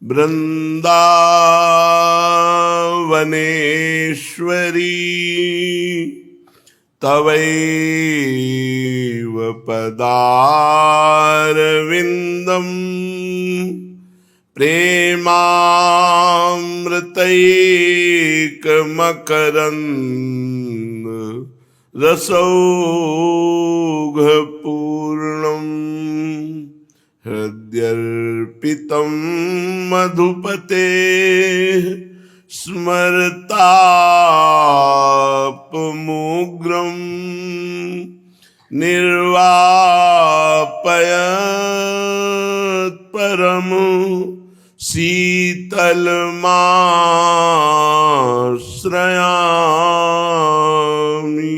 वृंदावनेश्वरी तवैव पदारविन्दम् प्रेमामृतैकमकरन्द रसौघपूर्णम् हृद्यर्पितं मधुपते स्मरतापमुग्रं निर्वापयत् परम शीतलमाश्रयामि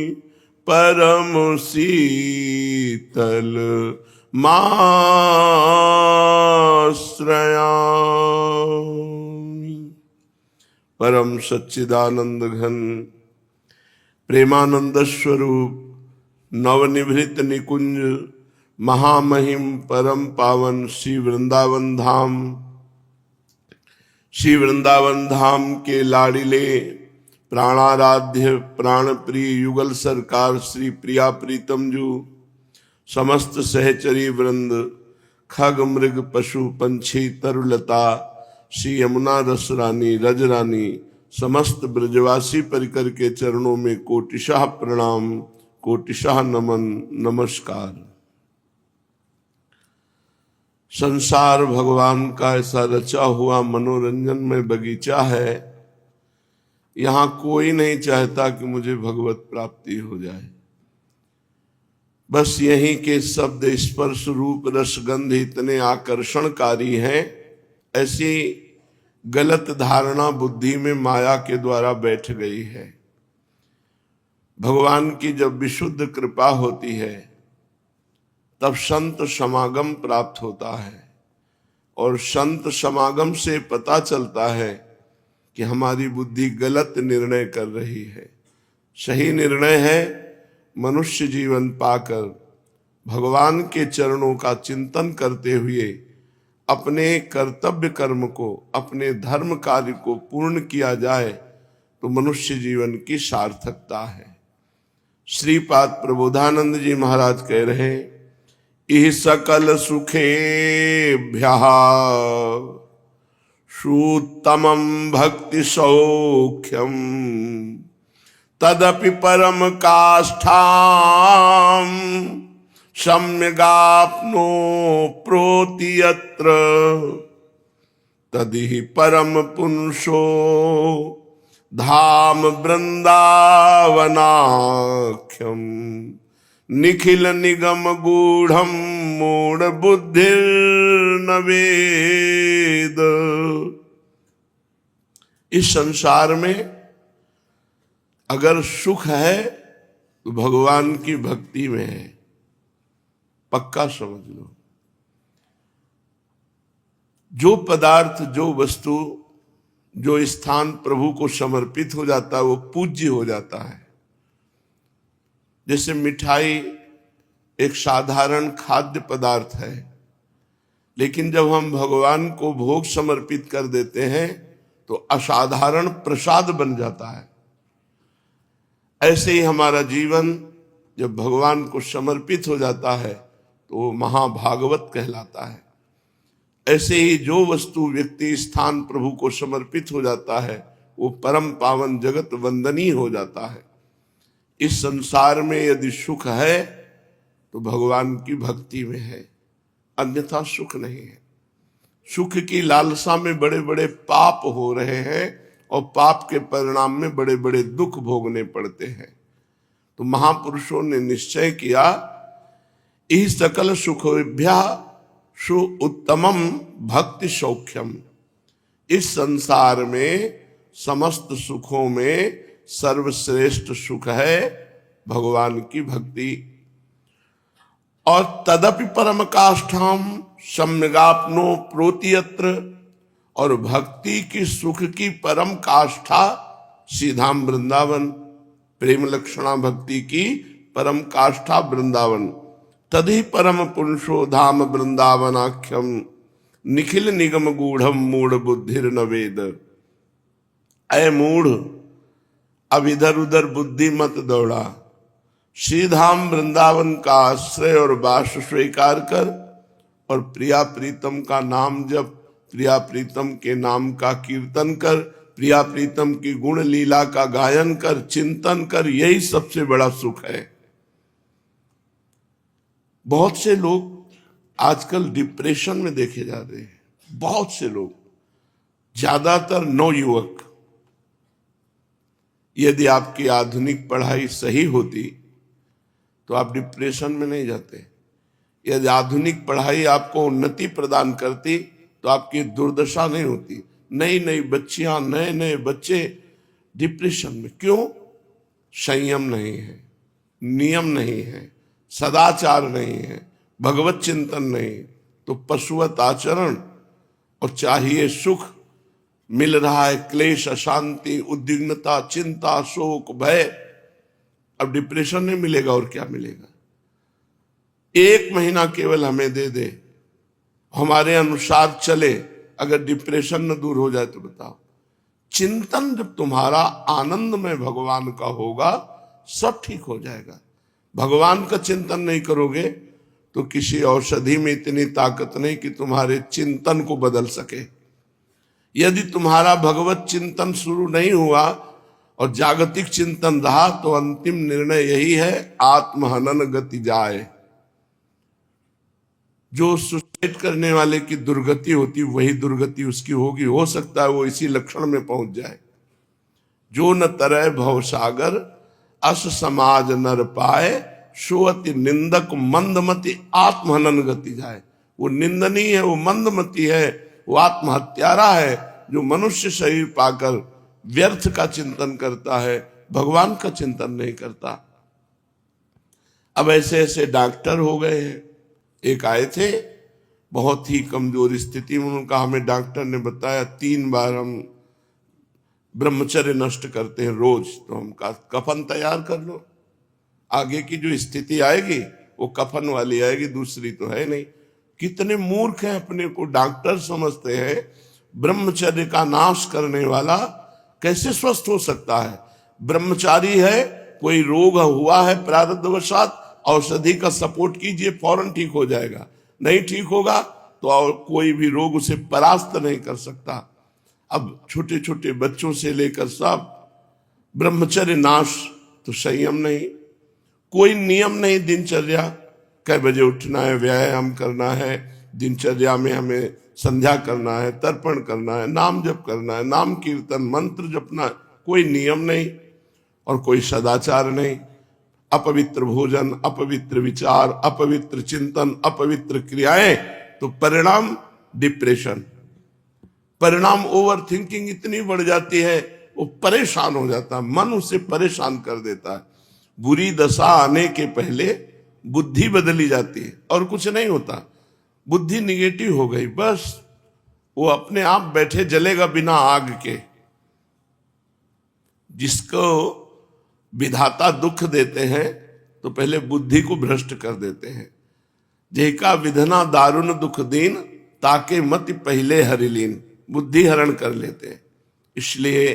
परम शीतल माश्रयामि। परम सच्चिदानंद घन प्रेमानंद स्वरूप नवनिभृत निकुंज महामहिम परम पावन श्री वृंदावन धाम के लाडिले प्राणाराध्य प्राण प्रिय युगल सरकार श्री प्रिया प्रीतम जू, समस्त सहचरी वृंद, खग मृग पशु पंछी तरुलता, श्री यमुना रस रानी रज रानी, समस्त ब्रजवासी परिकर के चरणों में कोटिशाह प्रणाम, कोटिशाह नमन, नमस्कार। संसार भगवान का ऐसा रचा हुआ मनोरंजन में बगीचा है। यहाँ कोई नहीं चाहता कि मुझे भगवत प्राप्ति हो जाए। बस यहीं के शब्द स्पर्श रूप रसगंध इतने आकर्षणकारी हैं, ऐसी गलत धारणा बुद्धि में माया के द्वारा बैठ गई है। भगवान की जब विशुद्ध कृपा होती है तब संत समागम प्राप्त होता है, और संत समागम से पता चलता है कि हमारी बुद्धि गलत निर्णय कर रही है। सही निर्णय है मनुष्य जीवन पाकर भगवान के चरणों का चिंतन करते हुए अपने कर्तव्य कर्म को, अपने धर्म कार्य को पूर्ण किया जाए तो मनुष्य जीवन की सार्थकता है। श्रीपाद प्रबोधानंद जी महाराज कह रहे हैं, इह सकल सुखेभ्यः सुत्तमं भक्ति सौख्यम तदपि परम काष्ठाम सम्यगाप्नो प्रोति यत्र तदिहि परम पुंसो धाम वृंदावनाख्यम निखिल निगम गूढ़म मूढ़ बुद्धिर्न वेद। इस संसार में अगर सुख है तो भगवान की भक्ति में है, पक्का समझ लो। जो पदार्थ, जो वस्तु, जो स्थान प्रभु को समर्पित हो जाता है वो पूज्य हो जाता है। जैसे मिठाई एक साधारण खाद्य पदार्थ है, लेकिन जब हम भगवान को भोग समर्पित कर देते हैं तो असाधारण प्रसाद बन जाता है। ऐसे ही हमारा जीवन जब भगवान को समर्पित हो जाता है तो वो महाभागवत कहलाता है। ऐसे ही जो वस्तु, व्यक्ति, स्थान प्रभु को समर्पित हो जाता है वो परम पावन जगत वंदनीय हो जाता है। इस संसार में यदि सुख है तो भगवान की भक्ति में है, अन्यथा सुख नहीं है। सुख की लालसा में बड़े बड़े पाप हो रहे हैं और पाप के परिणाम में बड़े बड़े दुख भोगने पड़ते हैं। तो महापुरुषों ने निश्चय किया, इह सकल सुखेभ्यः सु उत्तमम भक्ति सौख्यम। इस संसार में समस्त सुखों में सर्वश्रेष्ठ सुख है भगवान की भक्ति। और तदपि परम काष्ठाम सम्यगाप्नो प्रोति यत्र, और भक्ति की सुख की परम काष्ठा सीधाम वृंदावन, प्रेम लक्षणा भक्ति की परम काष्ठा वृंदावन। तदि परम पुरुषो धाम वृंदावनाख्यम निखिल निगम गूढ़म मूढ़ बुद्धिर न वेद। ऐ मूढ़, अब इधर उधर बुद्धि मत दौड़ा, श्री धाम वृंदावन का आश्रय और वास स्वीकार कर और प्रिया प्रीतम का नाम जप, प्रिया प्रीतम के नाम का कीर्तन कर, प्रिया प्रीतम की गुण लीला का गायन कर, चिंतन कर। यही सबसे बड़ा सुख है। बहुत से लोग आजकल डिप्रेशन में देखे जा रहे हैं, बहुत से लोग, ज्यादातर नौयुवक। यदि आपकी आधुनिक पढ़ाई सही होती तो आप डिप्रेशन में नहीं जाते। यदि आधुनिक पढ़ाई आपको उन्नति प्रदान करती तो आपकी दुर्दशा नहीं होती। नई नई बच्चियां, नए नए बच्चे डिप्रेशन में क्यों? संयम नहीं है, नियम नहीं है, सदाचार नहीं है, भगवत चिंतन नहीं, तो पशुवत आचरण और चाहिए सुख, मिल रहा है क्लेश, अशांति, उद्विग्नता, चिंता, शोक, भय। अब डिप्रेशन नहीं मिलेगा और क्या मिलेगा? 1 महीना केवल हमें दे दे, हमारे अनुसार चले, अगर डिप्रेशन न दूर हो जाए तो बताओ। चिंतन जब तुम्हारा आनंद में भगवान का होगा, सब ठीक हो जाएगा। भगवान का चिंतन नहीं करोगे तो किसी औषधि में इतनी ताकत नहीं कि तुम्हारे चिंतन को बदल सके। यदि तुम्हारा भगवत चिंतन शुरू नहीं हुआ और जागतिक चिंतन रहा तो अंतिम निर्णय यही है, आत्महनन गति जाए। जो सुसाइड करने वाले की दुर्गति होती वही दुर्गति उसकी होगी। हो सकता है वो इसी लक्षण में पहुंच जाए। जो न तरय भव सागर, अस समाज नर पाए, सोअति निंदक मंदमति, आत्महनन गति जाए। वो निंदनीय है, वो मंदमति है, वो आत्महत्यारा है, जो मनुष्य शरीर पाकर व्यर्थ का चिंतन करता है, भगवान का चिंतन नहीं करता। अब ऐसे ऐसे डॉक्टर हो गए हैं। एक आए थे बहुत ही कमजोर स्थिति में, उनका हमें डॉक्टर ने बताया 3 बार हम ब्रह्मचर्य नष्ट करते हैं रोज, तो हम कफन तैयार कर लो, आगे की जो स्थिति आएगी वो कफन वाली आएगी, दूसरी तो है नहीं। कितने मूर्ख हैं, अपने को डॉक्टर समझते हैं। ब्रह्मचर्य का नाश करने वाला कैसे स्वस्थ हो सकता है? ब्रह्मचारी है, कोई रोग हुआ है प्रारब्धवशात, औषधि का सपोर्ट कीजिए, फौरन ठीक हो जाएगा। नहीं ठीक होगा तो और कोई भी रोग उसे परास्त नहीं कर सकता। अब छोटे छोटे बच्चों से लेकर सब ब्रह्मचर्य नाश, तो संयम नहीं, कोई नियम नहीं। दिनचर्या कै बजे उठना है, व्यायाम करना है, दिनचर्या में हमें संध्या करना है, तर्पण करना है, नाम जप करना है, नाम कीर्तन, मंत्र जपना है, कोई नियम नहीं और कोई सदाचार नहीं। अपवित्र भोजन, अपवित्र विचार, अपवित्र चिंतन, अपवित्र क्रियाएं, तो परिणाम डिप्रेशन, परिणाम ओवर थिंकिंग इतनी बढ़ जाती है, वो परेशान हो जाता है, मन उसे परेशान कर देता है। बुरी दशा आने के पहले बुद्धि बदली जाती है और कुछ नहीं होता। बुद्धि निगेटिव हो गई, बस वो अपने आप बैठे जलेगा बिना आग के। जिसको विधाता दुख देते हैं तो पहले बुद्धि को भ्रष्ट कर देते हैं। जेका विधना दारुण दुख दीन, ताके मति पहले हरिलीन, बुद्धि हरण कर लेते हैं। इसलिए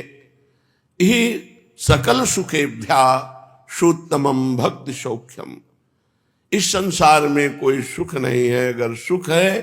ही सकल सुखेभ्या शुद्धमम भक्ति सौख्यम। इस संसार में कोई सुख नहीं है, अगर सुख है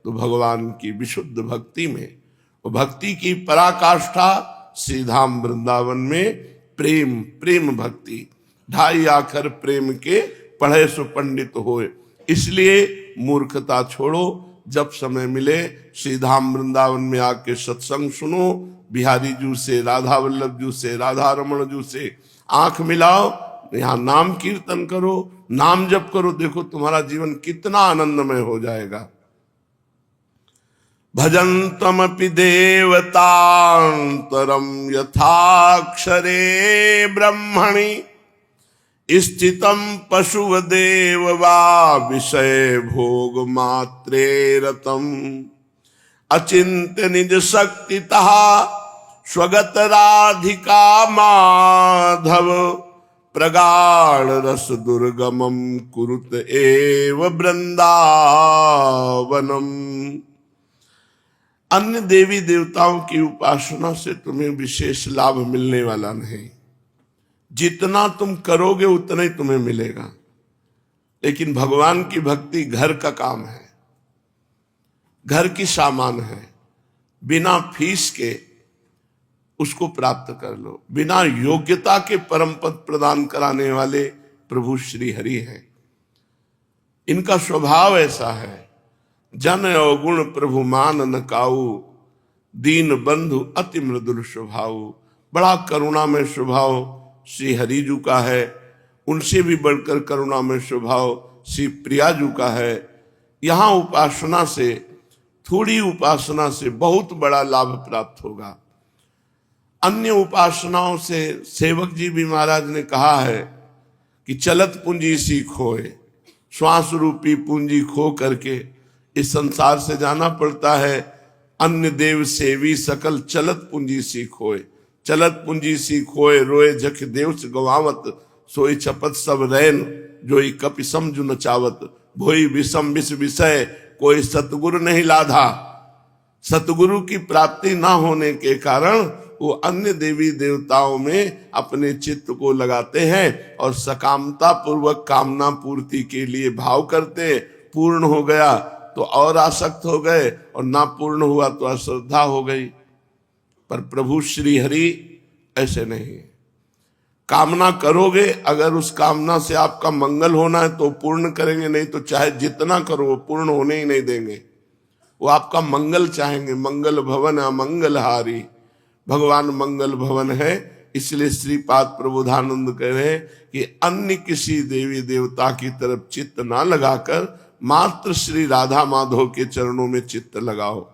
तो भगवान की विशुद्ध भक्ति में। वो भक्ति की पराकाष्ठा श्री धाम वृंदावन में प्रेम, प्रेम भक्ति। 2.5 आखर प्रेम के पढ़े सो पंडित होए। इसलिए मूर्खता छोड़ो, जब समय मिले श्री धाम वृंदावन में आके सत्संग सुनो, बिहारी जू से, राधा वल्लभ जू से, राधा रमण जू से आंख मिलाओ, यहाँ नाम कीर्तन करो, नाम जप करो, देखो तुम्हारा जीवन कितना आनंदमय हो जाएगा। भजन्तमपि देवतान्तरं यथाक्षरे ब्रह्मणि, स्थितं पशुवदेव वा विषय भोग मात्रे रतम्। अचिन्त्य निज शक्तितः स्वगत राधिका माधव, प्रगाढ़ रस दुर्गमं कुरुत एव वृंदावनम। अन्य देवी देवताओं की उपासना से तुम्हें विशेष लाभ मिलने वाला नहीं। जितना तुम करोगे उतना ही तुम्हें मिलेगा। लेकिन भगवान की भक्ति घर का काम है, घर की सामान है, बिना फीस के उसको प्राप्त कर लो। बिना योग्यता के परम पद प्रदान कराने वाले प्रभु श्री हरि हैं। इनका स्वभाव ऐसा है, जन अवगुण प्रभु मान न काऊ, दीन बंधु अति मृदुल स्वभाव। बड़ा करुणामय स्वभाव श्री हरि जी का है। उनसे भी बढ़कर करुणामय स्वभाव श्री प्रिया जी का है। यहाँ उपासना से, थोड़ी उपासना से बहुत बड़ा लाभ प्राप्त होगा। अन्य उपासनाओं से सेवक जी भी महाराज ने कहा है कि चलत पूंजी सी खोए, श्वास रूपी पूंजी खो करके इस संसार से जाना पड़ता है। अन्य देव सेवी सकल चलत पूंजी सी खोए, चलत पूंजी सी खोए रोए जख देव से गवावत, सोई छपत सब रैन जोई कपि समझु नचावत, भोई विषम विष विषय कोई सतगुरु नहीं लाधा। सतगुरु की प्राप्ति ना होने के कारण वो अन्य देवी देवताओं में अपने चित्त को लगाते हैं और सकामता पूर्वक कामना पूर्ति के लिए भाव करते। पूर्ण हो गया तो और आसक्त हो गए, और ना पूर्ण हुआ तो अश्रद्धा हो गई। पर प्रभु श्री हरि ऐसे नहीं। कामना करोगे, अगर उस कामना से आपका मंगल होना है तो पूर्ण करेंगे, नहीं तो चाहे जितना करो वो पूर्ण होने ही नहीं देंगे। वो आपका मंगल चाहेंगे। मंगल भवन अमंगल हारी, भगवान मंगल भवन है। इसलिए श्रीपाद प्रबोधानंद कह रहे हैं कि अन्य किसी देवी देवता की तरफ चित्त ना लगाकर मात्र श्री राधा माधव के चरणों में चित्त लगाओ।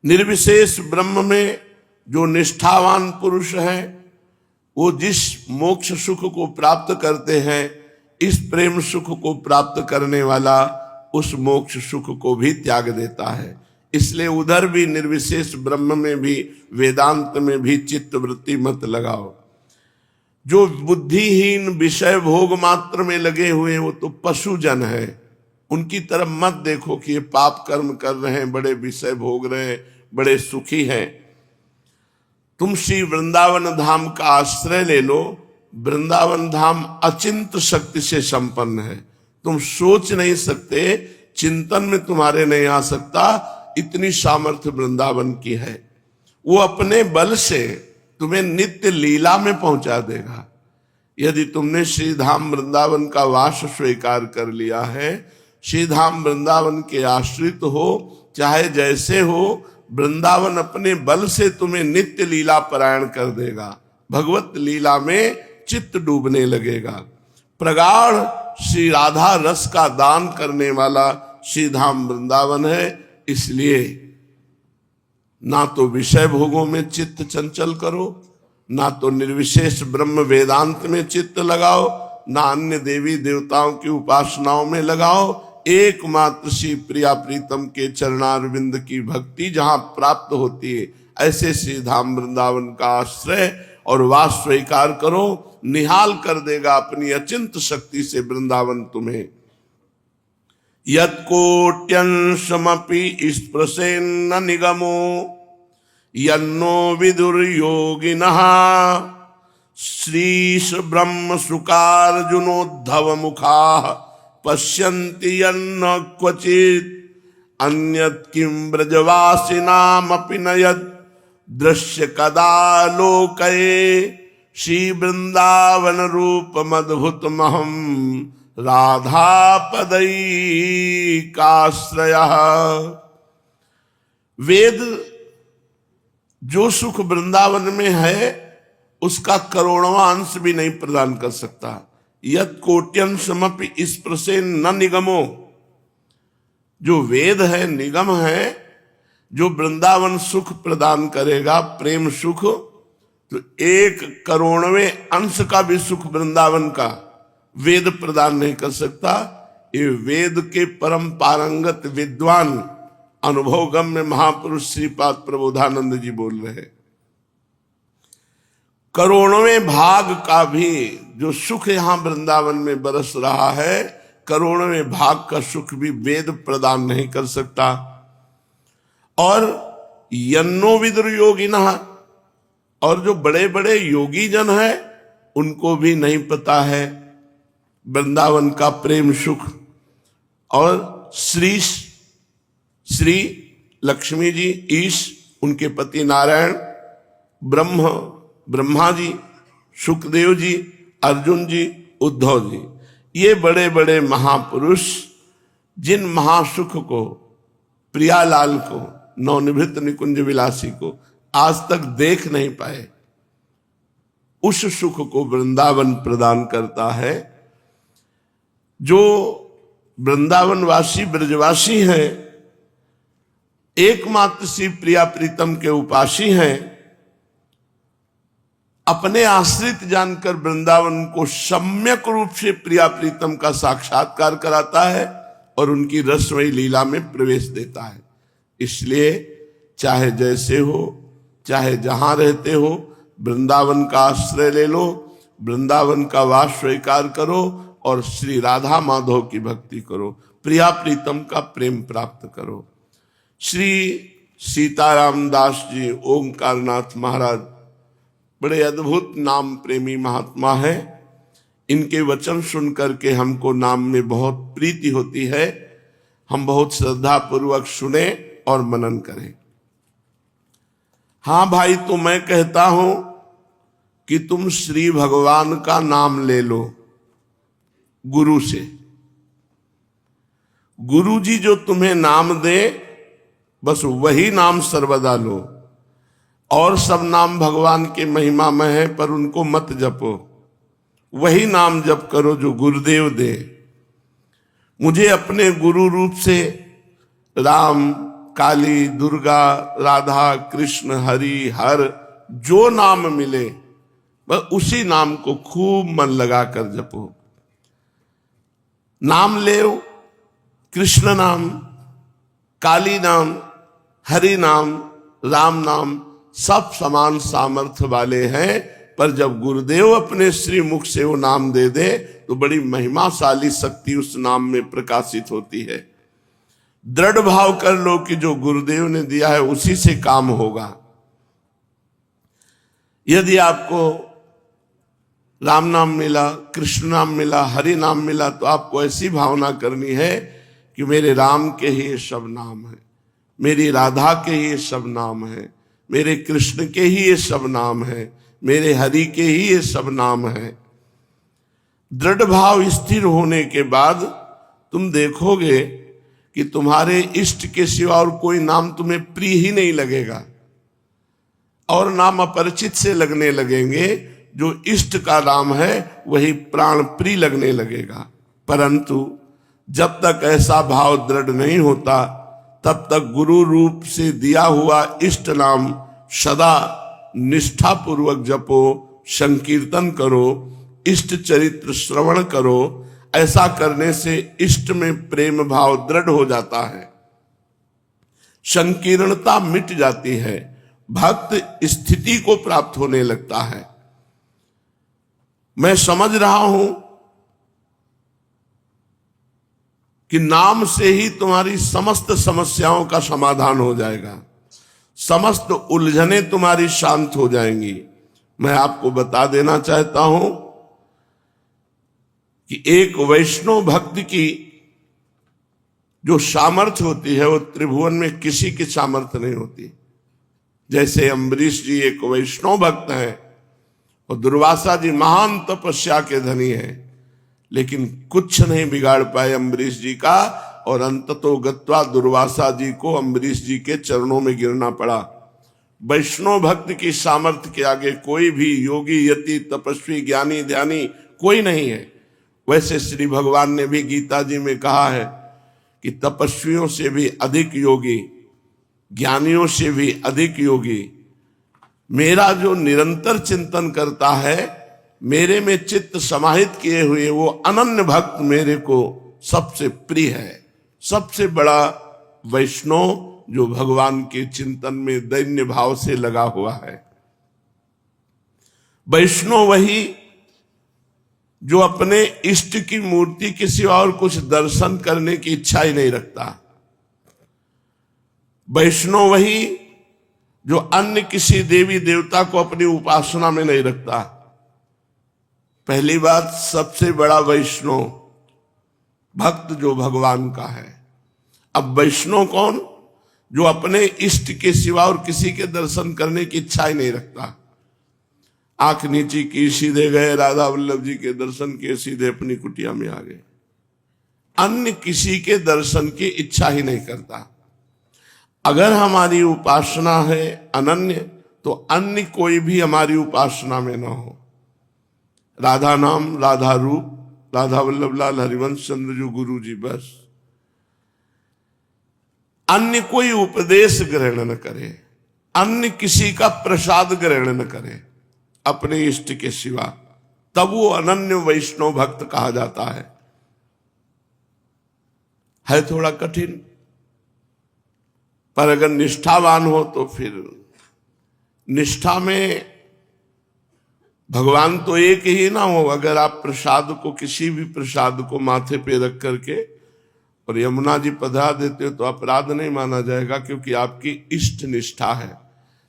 निर्विशेष ब्रह्म में जो निष्ठावान पुरुष है, वो जिस मोक्ष सुख को प्राप्त करते हैं, इस प्रेम सुख को प्राप्त करने वाला उस मोक्ष सुख को भी त्याग देता है। इसलिए उधर भी निर्विशेष ब्रह्म में भी, वेदांत में भी चित्त वृत्ति मत लगाओ। जो बुद्धिहीन विषय भोग मात्र में लगे हुए हैं वो तो पशु जन है। उनकी तरफ मत देखो कि ये पाप कर्म कर रहे हैं, बड़े विषय भोग रहे हैं, बड़े सुखी हैं। तुम श्री वृंदावन धाम का आश्रय ले लो। वृंदावन धाम अचिंत शक्ति से संपन्न है। तुम सोच नहीं सकते, चिंतन में तुम्हारे नहीं आ सकता, इतनी सामर्थ्य वृंदावन की है। वो अपने बल से तुम्हें नित्य लीला में पहुंचा देगा। यदि तुमने श्री धाम वृंदावन का वास स्वीकार कर लिया है, श्री धाम वृंदावन के आश्रित हो, चाहे जैसे हो, वृंदावन अपने बल से तुम्हें नित्य लीला परायण कर देगा। भगवत लीला में चित्त डूबने लगेगा। प्रगाढ़ श्री राधा रस का दान करने वाला श्री धाम वृंदावन है। इसलिए ना तो विषय भोगों में चित्त चंचल करो, ना तो निर्विशेष ब्रह्म वेदांत में चित्त लगाओ, ना अन्य देवी देवताओं की उपासनाओं में लगाओ। एकमात्र श्री प्रिया प्रीतम के चरणारविंद की भक्ति जहां प्राप्त होती है, ऐसे श्री धाम वृंदावन का आश्रय और वास स्वीकार करो। निहाल कर देगा अपनी अचिंत शक्ति से वृंदावन तुम्हें। यत्कोट्यंशमपि स्पृशेन्न निगमो यन्नो विदुर्योगिनः श्रीश ब्रह्म सुकार्जुनोद्धव मुखाः पश्यन्ति यन्न क्वचित् अन्यत् किं ब्रजवासिनामपि न यत् दृश्य कदा लोकये श्री वृंदावन रूपमद्भुतमहं राधापदैकाश्रयः। वेद जो सुख वृंदावन में है उसका करोड़वां अंश भी नहीं प्रदान कर सकता। यत् कोट्यंशमपि स्पृशेन न निगमो, जो वेद है, निगम है, जो वृंदावन सुख प्रदान करेगा, प्रेम सुख, तो 1 करोड़वें अंश का भी सुख वृंदावन का वेद प्रदान नहीं कर सकता। ये वेद के परम पारंगत विद्वान अनुभवगम्य महापुरुष श्रीपाद प्रबोधानंद जी बोल रहे हैं। करोड़वें भाग का भी जो सुख यहां वृंदावन में बरस रहा है, करोड़वें भाग का सुख भी वेद प्रदान नहीं कर सकता। और यन्नो विदुर योगिनः, और जो बड़े बड़े योगी जन हैं उनको भी नहीं पता है वृंदावन का प्रेम सुख। और श्री लक्ष्मी जी, ईश, उनके पति नारायण, ब्रह्मा जी, सुखदेव जी, अर्जुन जी, उद्धव जी, ये बड़े बड़े महापुरुष जिन महासुख को, प्रियालाल को, नवनिभृत निकुंज विलासी को आज तक देख नहीं पाए, उस सुख को वृंदावन प्रदान करता है। जो वृंदावनवासी ब्रजवासी हैं, एकमात्र श्री प्रिया प्रीतम के उपासी हैं, अपने आश्रित जानकर वृंदावन को सम्यक रूप से प्रिया प्रीतम का साक्षात्कार कराता है और उनकी रसमयी लीला में प्रवेश देता है। इसलिए चाहे जैसे हो, चाहे जहां रहते हो, वृंदावन का आश्रय ले लो, वृंदावन का वास स्वीकार करो और श्री राधा माधव की भक्ति करो, प्रिया प्रीतम का प्रेम प्राप्त करो। श्री सीताराम दास जी ओंकारनाथ महाराज बड़े अद्भुत नाम प्रेमी महात्मा है। इनके वचन सुन करके हमको नाम में बहुत प्रीति होती है। हम बहुत श्रद्धा पूर्वक सुने और मनन करें। हाँ भाई, तो मैं कहता हूं कि तुम श्री भगवान का नाम ले लो गुरु से। गुरु जी जो तुम्हें नाम दे, बस वही नाम सर्वदा लो। और सब नाम भगवान के महिमा में है, पर उनको मत जपो। वही नाम जप करो जो गुरुदेव दे। मुझे अपने गुरु रूप से राम, काली, दुर्गा, राधा, कृष्ण, हरि, हर जो नाम मिले बस उसी नाम को खूब मन लगाकर जपो। नाम ले, कृष्ण नाम, काली नाम, हरि नाम, राम नाम सब समान सामर्थ्य वाले हैं, पर जब गुरुदेव अपने श्री मुख से वो नाम दे दे तो बड़ी महिमाशाली शक्ति उस नाम में प्रकाशित होती है। दृढ़ भाव कर लो कि जो गुरुदेव ने दिया है उसी से काम होगा। यदि आपको राम नाम मिला, कृष्ण नाम मिला, हरि नाम मिला, तो आपको ऐसी भावना करनी है कि मेरे राम के ही ये सब नाम है, मेरी राधा के ही ये सब नाम है, मेरे कृष्ण के ही ये सब नाम है, मेरे हरि के ही ये सब नाम है। दृढ़ भाव स्थिर होने के बाद तुम देखोगे कि तुम्हारे इष्ट के सिवा और कोई नाम तुम्हें प्रिय ही नहीं लगेगा, और नाम अपरिचित से लगने लगेंगे। जो इष्ट का नाम है वही प्राण प्रिय लगने लगेगा। परंतु जब तक ऐसा भाव दृढ़ नहीं होता, तब तक गुरु रूप से दिया हुआ इष्ट नाम सदा निष्ठा पूर्वक जपो, संकीर्तन करो, इष्ट चरित्र श्रवण करो। ऐसा करने से इष्ट में प्रेम भाव दृढ़ हो जाता है, संकीर्णता मिट जाती है, भक्त स्थिति को प्राप्त होने लगता है। मैं समझ रहा हूं कि नाम से ही तुम्हारी समस्त समस्याओं का समाधान हो जाएगा, समस्त उलझने तुम्हारी शांत हो जाएंगी। मैं आपको बता देना चाहता हूं कि एक वैष्णव भक्त की जो सामर्थ्य होती है वो त्रिभुवन में किसी की सामर्थ्य नहीं होती। जैसे अम्बरीश जी एक वैष्णव भक्त हैं और दुर्वासा जी महान तपस्या के धनी हैं, लेकिन कुछ नहीं बिगाड़ पाए अम्बरीश जी का, और अंततो गत्वा दुर्वासा जी को अम्बरीश जी के चरणों में गिरना पड़ा। वैष्णव भक्त की सामर्थ्य के आगे कोई भी योगी, यति, तपस्वी, ज्ञानी, ध्यानी कोई नहीं है। वैसे श्री भगवान ने भी गीता जी में कहा है कि तपस्वियों से भी अधिक योगी, ज्ञानियों से भी अधिक योगी, मेरा जो निरंतर चिंतन करता है, मेरे में चित्त समाहित किए हुए वो अनन्य भक्त मेरे को सबसे प्रिय है। सबसे बड़ा वैष्णव जो भगवान के चिंतन में दैन्य भाव से लगा हुआ है। वैष्णव वही जो अपने इष्ट की मूर्ति के सिवा और कुछ दर्शन करने की इच्छा ही नहीं रखता। वैष्णव वही जो अन्य किसी देवी देवता को अपनी उपासना में नहीं रखता। पहली बात, सबसे बड़ा वैष्णव भक्त जो भगवान का है। अब वैष्णव कौन? जो अपने इष्ट के सिवा और किसी के दर्शन करने की इच्छा ही नहीं रखता। आंख नीची की, सीधे गए, राधा वल्लभ जी के दर्शन किए, सीधे अपनी कुटिया में आ गए। अन्य किसी के दर्शन की इच्छा ही नहीं करता। अगर हमारी उपासना है अनन्य, तो अन्य कोई भी हमारी उपासना में ना हो। राधा नाम, राधा रूप, राधा वल्लभ लाल हरिवंश चंद्र जो गुरु जी, बस। अन्य कोई उपदेश ग्रहण न करे, अन्य किसी का प्रसाद ग्रहण न करे अपने इष्ट के सिवा, तब वो अनन्य वैष्णव भक्त कहा जाता है थोड़ा कठिन, पर अगर निष्ठावान हो तो फिर निष्ठा में भगवान तो एक ही ना हो। अगर आप प्रसाद को, किसी भी प्रसाद को माथे पे रख करके और यमुना जी पधरा देते हो तो अपराध नहीं माना जाएगा, क्योंकि आपकी इष्ट निष्ठा है।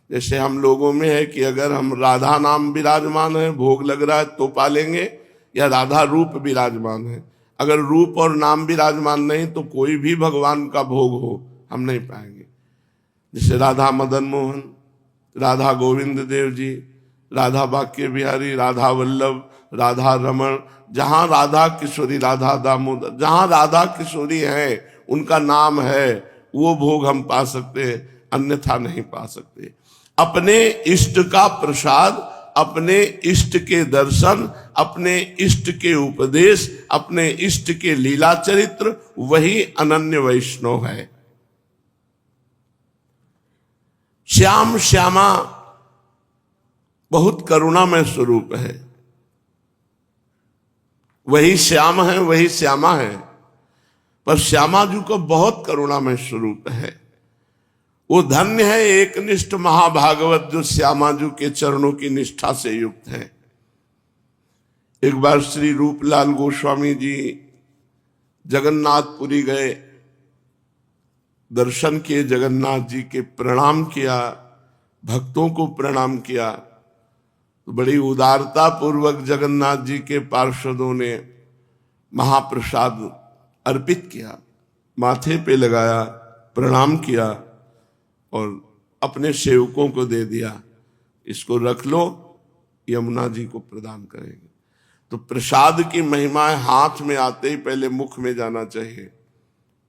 जैसे हम लोगों में है कि अगर हम राधा नाम विराजमान है, भोग लग रहा है तो पालेंगे, या राधा रूप विराजमान है। अगर रूप और नाम विराजमान नहीं तो कोई भी भगवान का भोग हो हम नहीं पाएंगे। जैसे राधा मदन मोहन, राधा गोविंद देव जी, राधा बाक्य बिहारी, राधा वल्लभ, राधा रमण, जहां राधा किशोरी, राधा दामोदर, जहां राधा किशोरी है, उनका नाम है, वो भोग हम पा सकते हैं, अन्यथा नहीं पा सकते। अपने इष्ट का प्रसाद, अपने इष्ट के दर्शन, अपने इष्ट के उपदेश, अपने इष्ट के लीला चरित्र, वही अनन्य वैष्णव है। श्याम श्यामा बहुत करुणामय स्वरूप है। वही श्याम है, वही श्यामा है, पर श्यामा जी को बहुत करुणामय स्वरूप है। वो धन्य है एकनिष्ठ महाभागवत जो श्यामा जी के चरणों की निष्ठा से युक्त है। एक बार श्री रूपलाल गोस्वामी जी जगन्नाथपुरी गए, दर्शन किए जगन्नाथ जी के, प्रणाम किया, भक्तों को प्रणाम किया, तो बड़ी उदारता पूर्वक जगन्नाथ जी के पार्षदों ने महाप्रसाद अर्पित किया, माथे पे लगाया, प्रणाम किया और अपने सेवकों को दे दिया, इसको रख लो, यमुना जी को प्रदान करेंगे। तो प्रसाद की महिमा हाथ में आते ही पहले मुख में जाना चाहिए।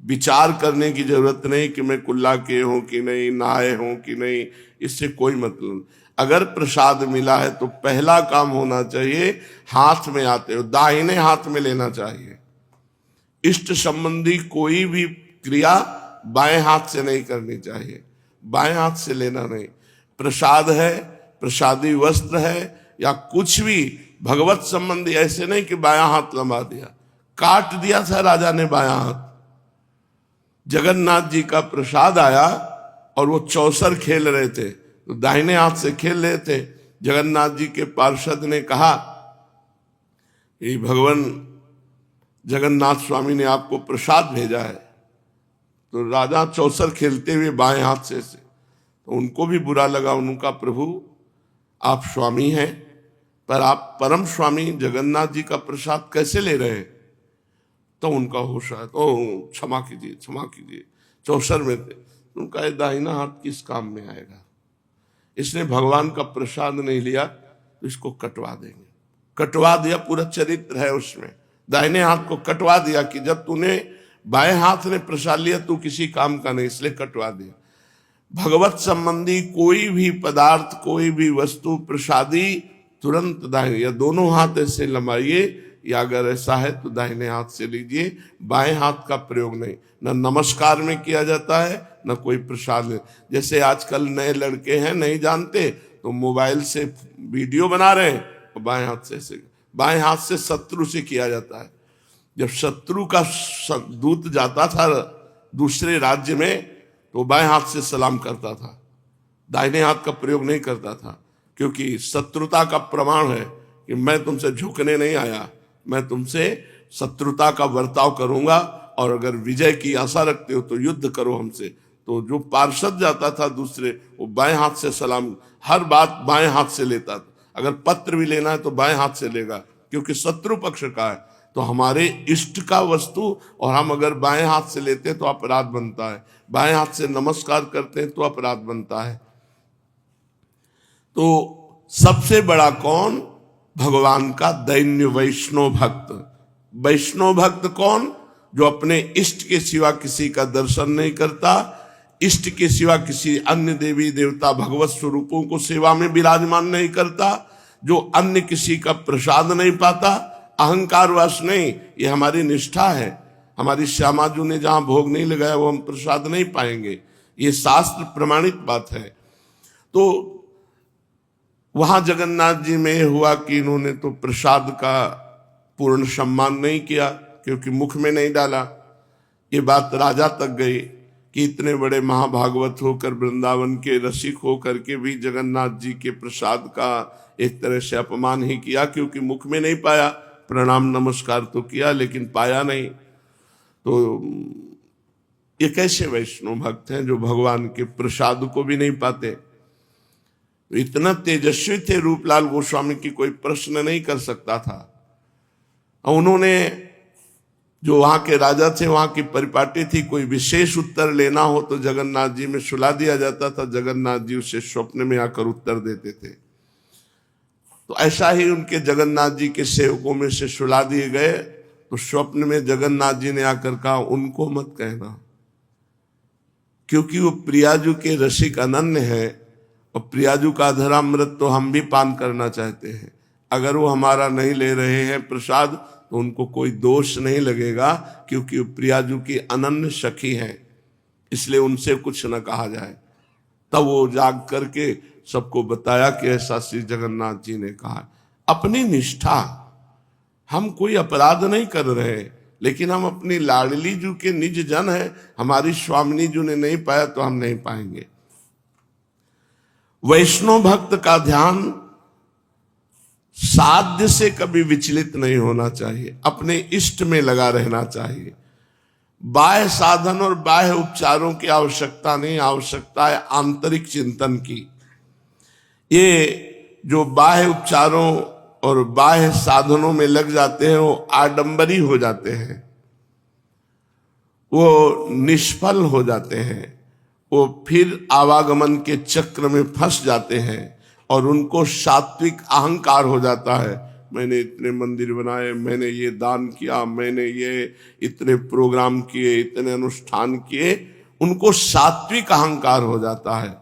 विचार करने की जरूरत नहीं कि मैं कुल्ला किए हूं कि नहीं, नहाए हूं कि नहीं, इससे कोई मतलब नहीं। अगर प्रसाद मिला है तो पहला काम होना चाहिए हाथ में आते हो दाहिने हाथ में लेना चाहिए। इष्ट संबंधी कोई भी क्रिया बाएं हाथ से नहीं करनी चाहिए, बाएं हाथ से लेना नहीं। प्रसाद है, प्रसादी वस्त्र है या कुछ भी भगवत संबंधी, ऐसे नहीं कि बायां हाथ लंबा दिया, काट दिया था राजा ने बायां हाथ। जगन्नाथ जी का प्रसाद आया और वो चौसर खेल रहे थे तो दाहिने हाथ से खेल रहे थे। जगन्नाथ जी के पार्षद ने कहा कि भगवान जगन्नाथ स्वामी ने आपको प्रसाद भेजा है, तो राजा चौसर खेलते हुए बाएं हाथ से तो उनको भी बुरा लगा। उनका प्रभु आप स्वामी हैं, पर आप परम स्वामी जगन्नाथ जी का प्रसाद कैसे ले रहे हैं? तो उनका होश आया, तो क्षमा कीजिए, क्षमा कीजिए, चौसर में थे। उनका दाहिना हाथ किस काम में आएगा? इसने भगवान का प्रसाद नहीं लिया तो इसको कटवा देंगे। कटवा दिया, पूरा चरित्र है उसमें। दाहिने हाथ को कटवा दिया कि जब तूने बाएं हाथ ने प्रसाद लिया तू किसी काम का नहीं, इसलिए कटवा दिया। भगवत संबंधी कोई भी पदार्थ, कोई भी वस्तु प्रसादी तुरंत दाहिने या दोनों हाथ ऐसे लंबाइए, या अगर ऐसा है तो दाहिने हाथ से लीजिए, बाएं हाथ का प्रयोग नहीं। न नमस्कार में किया जाता है न कोई प्रसाद। जैसे आजकल नए लड़के हैं, नहीं जानते तो मोबाइल से वीडियो बना रहे हैं और बाएं हाथ से शत्रु से किया जाता है। जब शत्रु का दूत जाता था दूसरे राज्य में तो बाएं हाथ से सलाम करता था, दाहिने हाथ का प्रयोग नहीं करता था, क्योंकि शत्रुता का प्रमाण है कि मैं तुमसे झुकने नहीं आया, मैं तुमसे शत्रुता का बर्ताव करूंगा, और अगर विजय की आशा रखते हो तो युद्ध करो हमसे। तो जो पार्षद जाता था दूसरे, वो बाएं हाथ से सलाम, हर बात बाएं हाथ से लेता था। अगर पत्र भी लेना है तो बाएं हाथ से लेगा, क्योंकि शत्रु पक्ष का है। तो हमारे इष्ट का वस्तु और हम अगर बाएं हाथ से लेते हैं तो अपराध बनता है, बाएं हाथ से नमस्कार करते हैं तो अपराध बनता है। तो सबसे बड़ा कौन? भगवान का दैन्य वैष्णव भक्त। वैष्णव भक्त कौन? जो अपने इष्ट के सिवा किसी का दर्शन नहीं करता, इष्ट के सिवा किसी अन्य देवी देवता भगवत स्वरूपों को सेवा में विराजमान नहीं करता, जो अन्य किसी का प्रसाद नहीं पाता, अहंकारवश नहीं। ये हमारी निष्ठा है। हमारी श्यामाजू ने जहां भोग नहीं लगाया वो हम प्रसाद नहीं पाएंगे, ये शास्त्र प्रमाणित बात है। तो वहां जगन्नाथ जी में हुआ कि इन्होंने तो प्रसाद का पूर्ण सम्मान नहीं किया, क्योंकि मुख में नहीं डाला। ये बात राजा तक गई कि इतने बड़े महाभागवत होकर, वृंदावन के रसिक होकर के भी जगन्नाथ जी के प्रसाद का एक तरह से अपमान ही किया, क्योंकि मुख में नहीं पाया। प्रणाम नमस्कार तो किया लेकिन पाया नहीं। तो ये कैसे वैष्णव भक्त हैं जो भगवान के प्रसाद को भी नहीं पाते? इतना तेजस्वी थे रूपलाल गोस्वामी की कोई प्रश्न नहीं कर सकता था। उन्होंने, जो वहां के राजा थे, वहां की परिपाटी थी, कोई विशेष उत्तर लेना हो तो जगन्नाथ जी में सुला दिया जाता था। जगन्नाथ जी उसे स्वप्न में आकर उत्तर देते थे। तो ऐसा ही उनके जगन्नाथ जी के सेवकों में से सुला दिए गए। तो स्वप्न में जगन्नाथ जी ने आकर कहा, उनको मत कहना, क्योंकि वो प्रियाजू के रसिक अनन्य है और प्रियाजू का अधरामृत तो हम भी पान करना चाहते हैं। अगर वो हमारा नहीं ले रहे हैं प्रसाद तो उनको कोई दोष नहीं लगेगा, क्योंकि वो प्रियाजू की अनन्य सखी हैं, इसलिए उनसे कुछ न कहा जाए। तब वो जाग करके सबको बताया कि ऐसा श्री जगन्नाथ जी ने कहा। अपनी निष्ठा, हम कोई अपराध नहीं कर रहे, लेकिन हम अपनी लाडली जू के निज जन है। हमारी स्वामिनी जू ने नहीं पाया तो हम नहीं पाएंगे। वैष्णव भक्त का ध्यान साध्य से कभी विचलित नहीं होना चाहिए, अपने इष्ट में लगा रहना चाहिए। बाह्य साधन और बाह्य उपचारों की आवश्यकता नहीं, आवश्यकता है आंतरिक चिंतन की। ये जो बाह्य उपचारों और बाह्य साधनों में लग जाते हैं वो आडंबरी हो जाते हैं, वो निष्फल हो जाते हैं, वो फिर आवागमन के चक्र में फंस जाते हैं और उनको सात्विक अहंकार हो जाता है। मैंने इतने मंदिर बनाए, मैंने ये दान किया, मैंने ये इतने प्रोग्राम किए, इतने अनुष्ठान किए, उनको सात्विक अहंकार हो जाता है।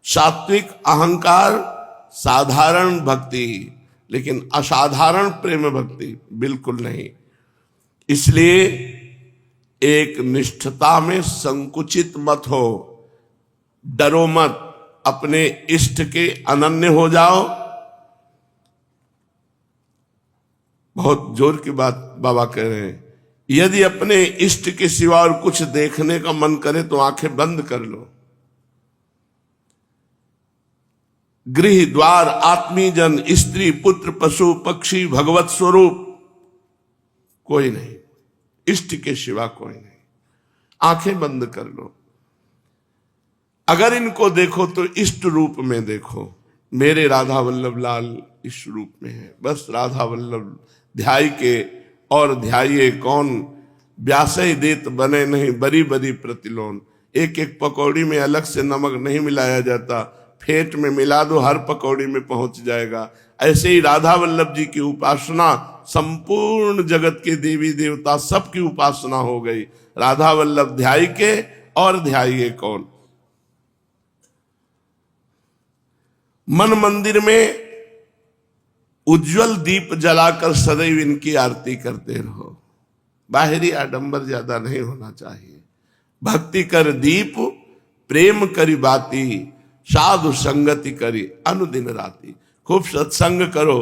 सात्विक अहंकार साधारण भक्ति, लेकिन असाधारण प्रेम भक्ति बिल्कुल नहीं। इसलिए एक निष्ठता में संकुचित मत हो, डरो मत, अपने इष्ट के अनन्य हो जाओ। बहुत जोर की बात बाबा कह रहे हैं, यदि अपने इष्ट के सिवा और कुछ देखने का मन करे तो आंखें बंद कर लो। गृह द्वार आत्मीय जन, स्त्री पुत्र पशु पक्षी भगवत स्वरूप कोई नहीं, इष्ट के सिवा कोई नहीं। आंखें बंद कर लो। अगर इनको देखो तो इष्ट रूप में देखो। मेरे राधा वल्लभ लाल इस रूप में है, बस राधा वल्लभ ध्याय के और ध्याये कौन, व्यासई देत बने नहीं बरी बरी प्रतिलोन। एक एक पकौड़ी में अलग से नमक नहीं मिलाया जाता, फेंट में मिला दो, हर पकौड़ी में पहुंच जाएगा। ऐसे ही राधा वल्लभ जी की उपासना संपूर्ण जगत के देवी देवता सबकी उपासना हो गई। राधा वल्लभ ध्याय के और ध्याये कौन। मन मंदिर में उज्जवल दीप जलाकर सदैव इनकी आरती करते रहो। बाहरी आडंबर ज्यादा नहीं होना चाहिए। भक्ति कर दीप प्रेम करी बाती, साधु संगति करी अनुदिन राती। खूब सत्संग करो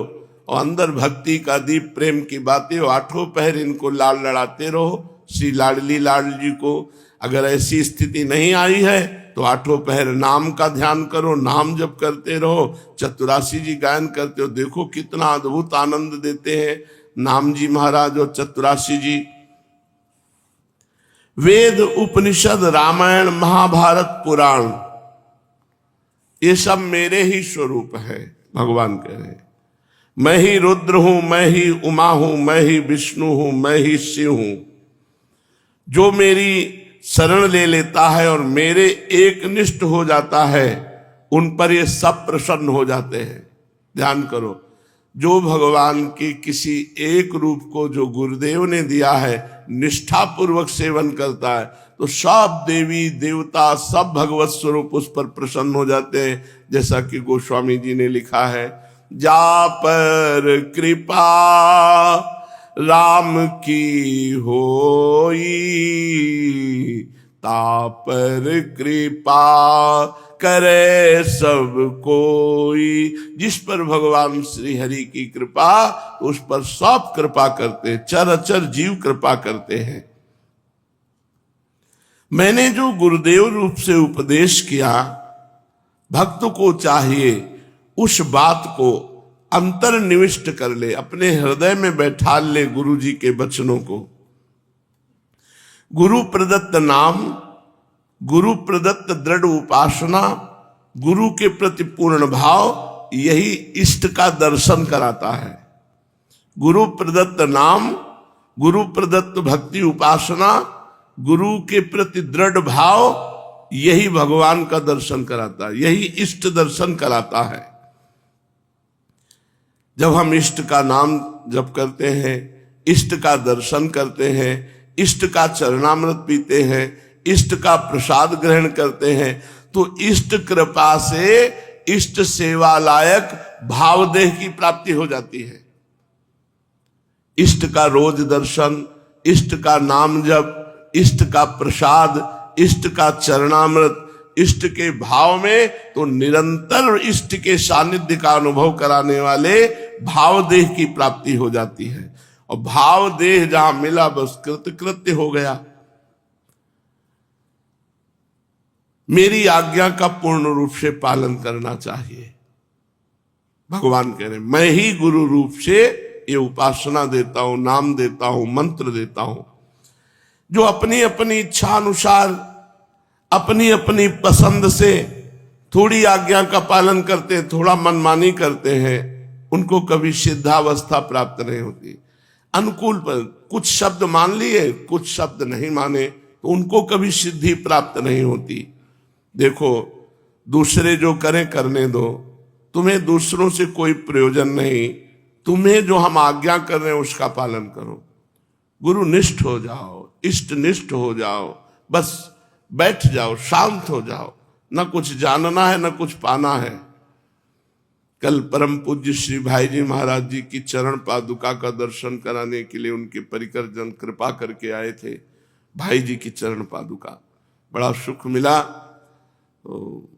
और अंदर भक्ति का दीप प्रेम की बातें हो। आठों पहर इनको लाड़ लड़ाते रहो, श्री लाडली लाल जी को। अगर ऐसी स्थिति नहीं आई है तो आठों पहर नाम का ध्यान करो, नाम जप करते रहो। चतुरासी जी गायन करते हो, देखो कितना अद्भुत आनंद देते हैं नाम जी महाराज और चतुरासी जी। वेद, उपनिषद, रामायण, महाभारत, पुराण, ये सब मेरे ही स्वरूप है। भगवान कह रहे हैं मैं ही रुद्र हूं, मैं ही उमा हूं, मैं ही विष्णु हूं, मैं ही शिव हूं। जो मेरी शरण ले लेता है और मेरे एक निष्ठ हो जाता है, उन पर ये सब प्रसन्न हो जाते हैं। ध्यान करो, जो भगवान के किसी एक रूप को जो गुरुदेव ने दिया है निष्ठापूर्वक सेवन करता है, तो सब देवी देवता सब भगवत स्वरूप उस पर प्रसन्न हो जाते हैं। जैसा कि गोस्वामी जी ने लिखा है, जा पर कृपा राम की होई, ता पर कृपा करे सब कोई। जिस पर भगवान श्री हरि की कृपा, उस पर सब कृपा करते, चराचर जीव कृपा करते हैं। मैंने जो गुरुदेव रूप से उपदेश किया, भक्त को चाहिए उस बात को अंतर्निविष्ट कर ले, अपने हृदय में बैठा ले गुरु जी के वचनों को। गुरु प्रदत्त नाम, गुरु प्रदत्त दृढ़ उपासना, गुरु के प्रति पूर्ण भाव, यही इष्ट का दर्शन कराता है। गुरु प्रदत्त नाम, गुरु प्रदत्त भक्ति उपासना, गुरु के प्रति दृढ़ भाव, यही भगवान का दर्शन कराता है, यही इष्ट दर्शन कराता है। जब हम इष्ट का नाम जप करते हैं, इष्ट का दर्शन करते हैं, इष्ट का चरणामृत पीते हैं, इष्ट का प्रसाद ग्रहण करते हैं, तो इष्ट कृपा से इष्ट सेवा लायक भावदेह की प्राप्ति हो जाती है। इष्ट का रोज दर्शन, इष्ट का नाम जप, इष्ट का प्रसाद, इष्ट का चरणामृत, इष्ट के भाव में, तो निरंतर इष्ट के सानिध्य का अनुभव कराने वाले भावदेह की प्राप्ति हो जाती है। और भावदेह जहां मिला, बस कृतकृत्य हो गया। मेरी आज्ञा का पूर्ण रूप से पालन करना चाहिए। भगवान कह रहे मैं ही गुरु रूप से ये उपासना देता हूं, नाम देता हूं, मंत्र देता हूं। जो अपनी अपनी इच्छा अनुसार, अपनी अपनी पसंद से थोड़ी आज्ञा का पालन करते हैं, थोड़ा मनमानी करते हैं, उनको कभी सिद्धावस्था प्राप्त नहीं होती। अनुकूल पर कुछ शब्द मान लिए, कुछ शब्द नहीं माने, तो उनको कभी सिद्धि प्राप्त नहीं होती। देखो, दूसरे जो करें करने दो, तुम्हें दूसरों से कोई प्रयोजन नहीं। तुम्हें जो हम आज्ञा कर रहे हैं उसका पालन करो। गुरु निष्ठ हो जाओ, इष्ट निष्ठ हो जाओ, बस बैठ जाओ, शांत हो जाओ। न कुछ जानना है, न कुछ पाना है। कल परम पूज्य श्री भाई जी महाराज जी की चरण पादुका का दर्शन कराने के लिए उनके परिकरजन कृपा करके आए थे। भाई जी की चरण पादुका, बड़ा सुख मिला। तो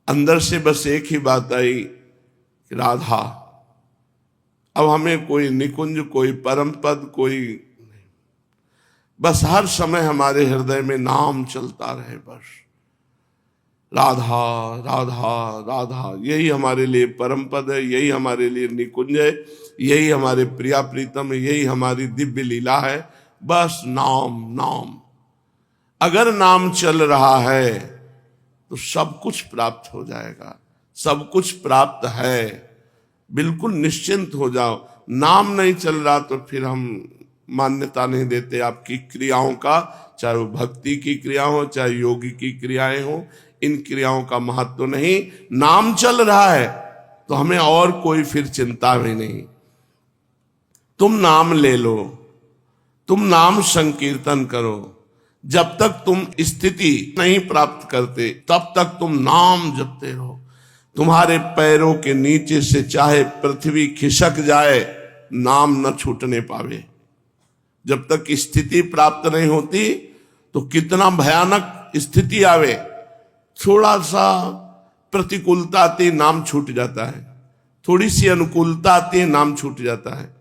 अंदर से बस एक ही बात आई कि राधा, अब हमें कोई निकुंज, कोई परम पद, कोई, बस हर समय हमारे हृदय में नाम चलता रहे। बस राधा राधा राधा, यही हमारे लिए परम पद है, यही हमारे लिए निकुंज है, यही हमारे प्रिया प्रीतम है, यही हमारी दिव्य लीला है। बस नाम नाम, अगर नाम चल रहा है तो सब कुछ प्राप्त हो जाएगा। सब कुछ प्राप्त है, बिल्कुल निश्चिंत हो जाओ। नाम नहीं चल रहा तो फिर हम मान्यता नहीं देते आपकी क्रियाओं का, चाहे वो भक्ति की क्रिया हो, चाहे योगी की क्रियाएं हो, इन क्रियाओं का महत्व नहीं। नाम चल रहा है तो हमें और कोई फिर चिंता भी नहीं। तुम नाम ले लो, तुम नाम संकीर्तन करो। जब तक तुम स्थिति नहीं प्राप्त करते, तब तक तुम नाम जपते रहो। तुम्हारे पैरों के नीचे से चाहे पृथ्वी खिसक जाए, नाम न छूटने पावे। जब तक स्थिति प्राप्त नहीं होती तो कितना भयानक स्थिति आवे, थोड़ा सा प्रतिकूलता आती, नाम छूट जाता है। थोड़ी सी अनुकूलता आती है, नाम छूट जाता है।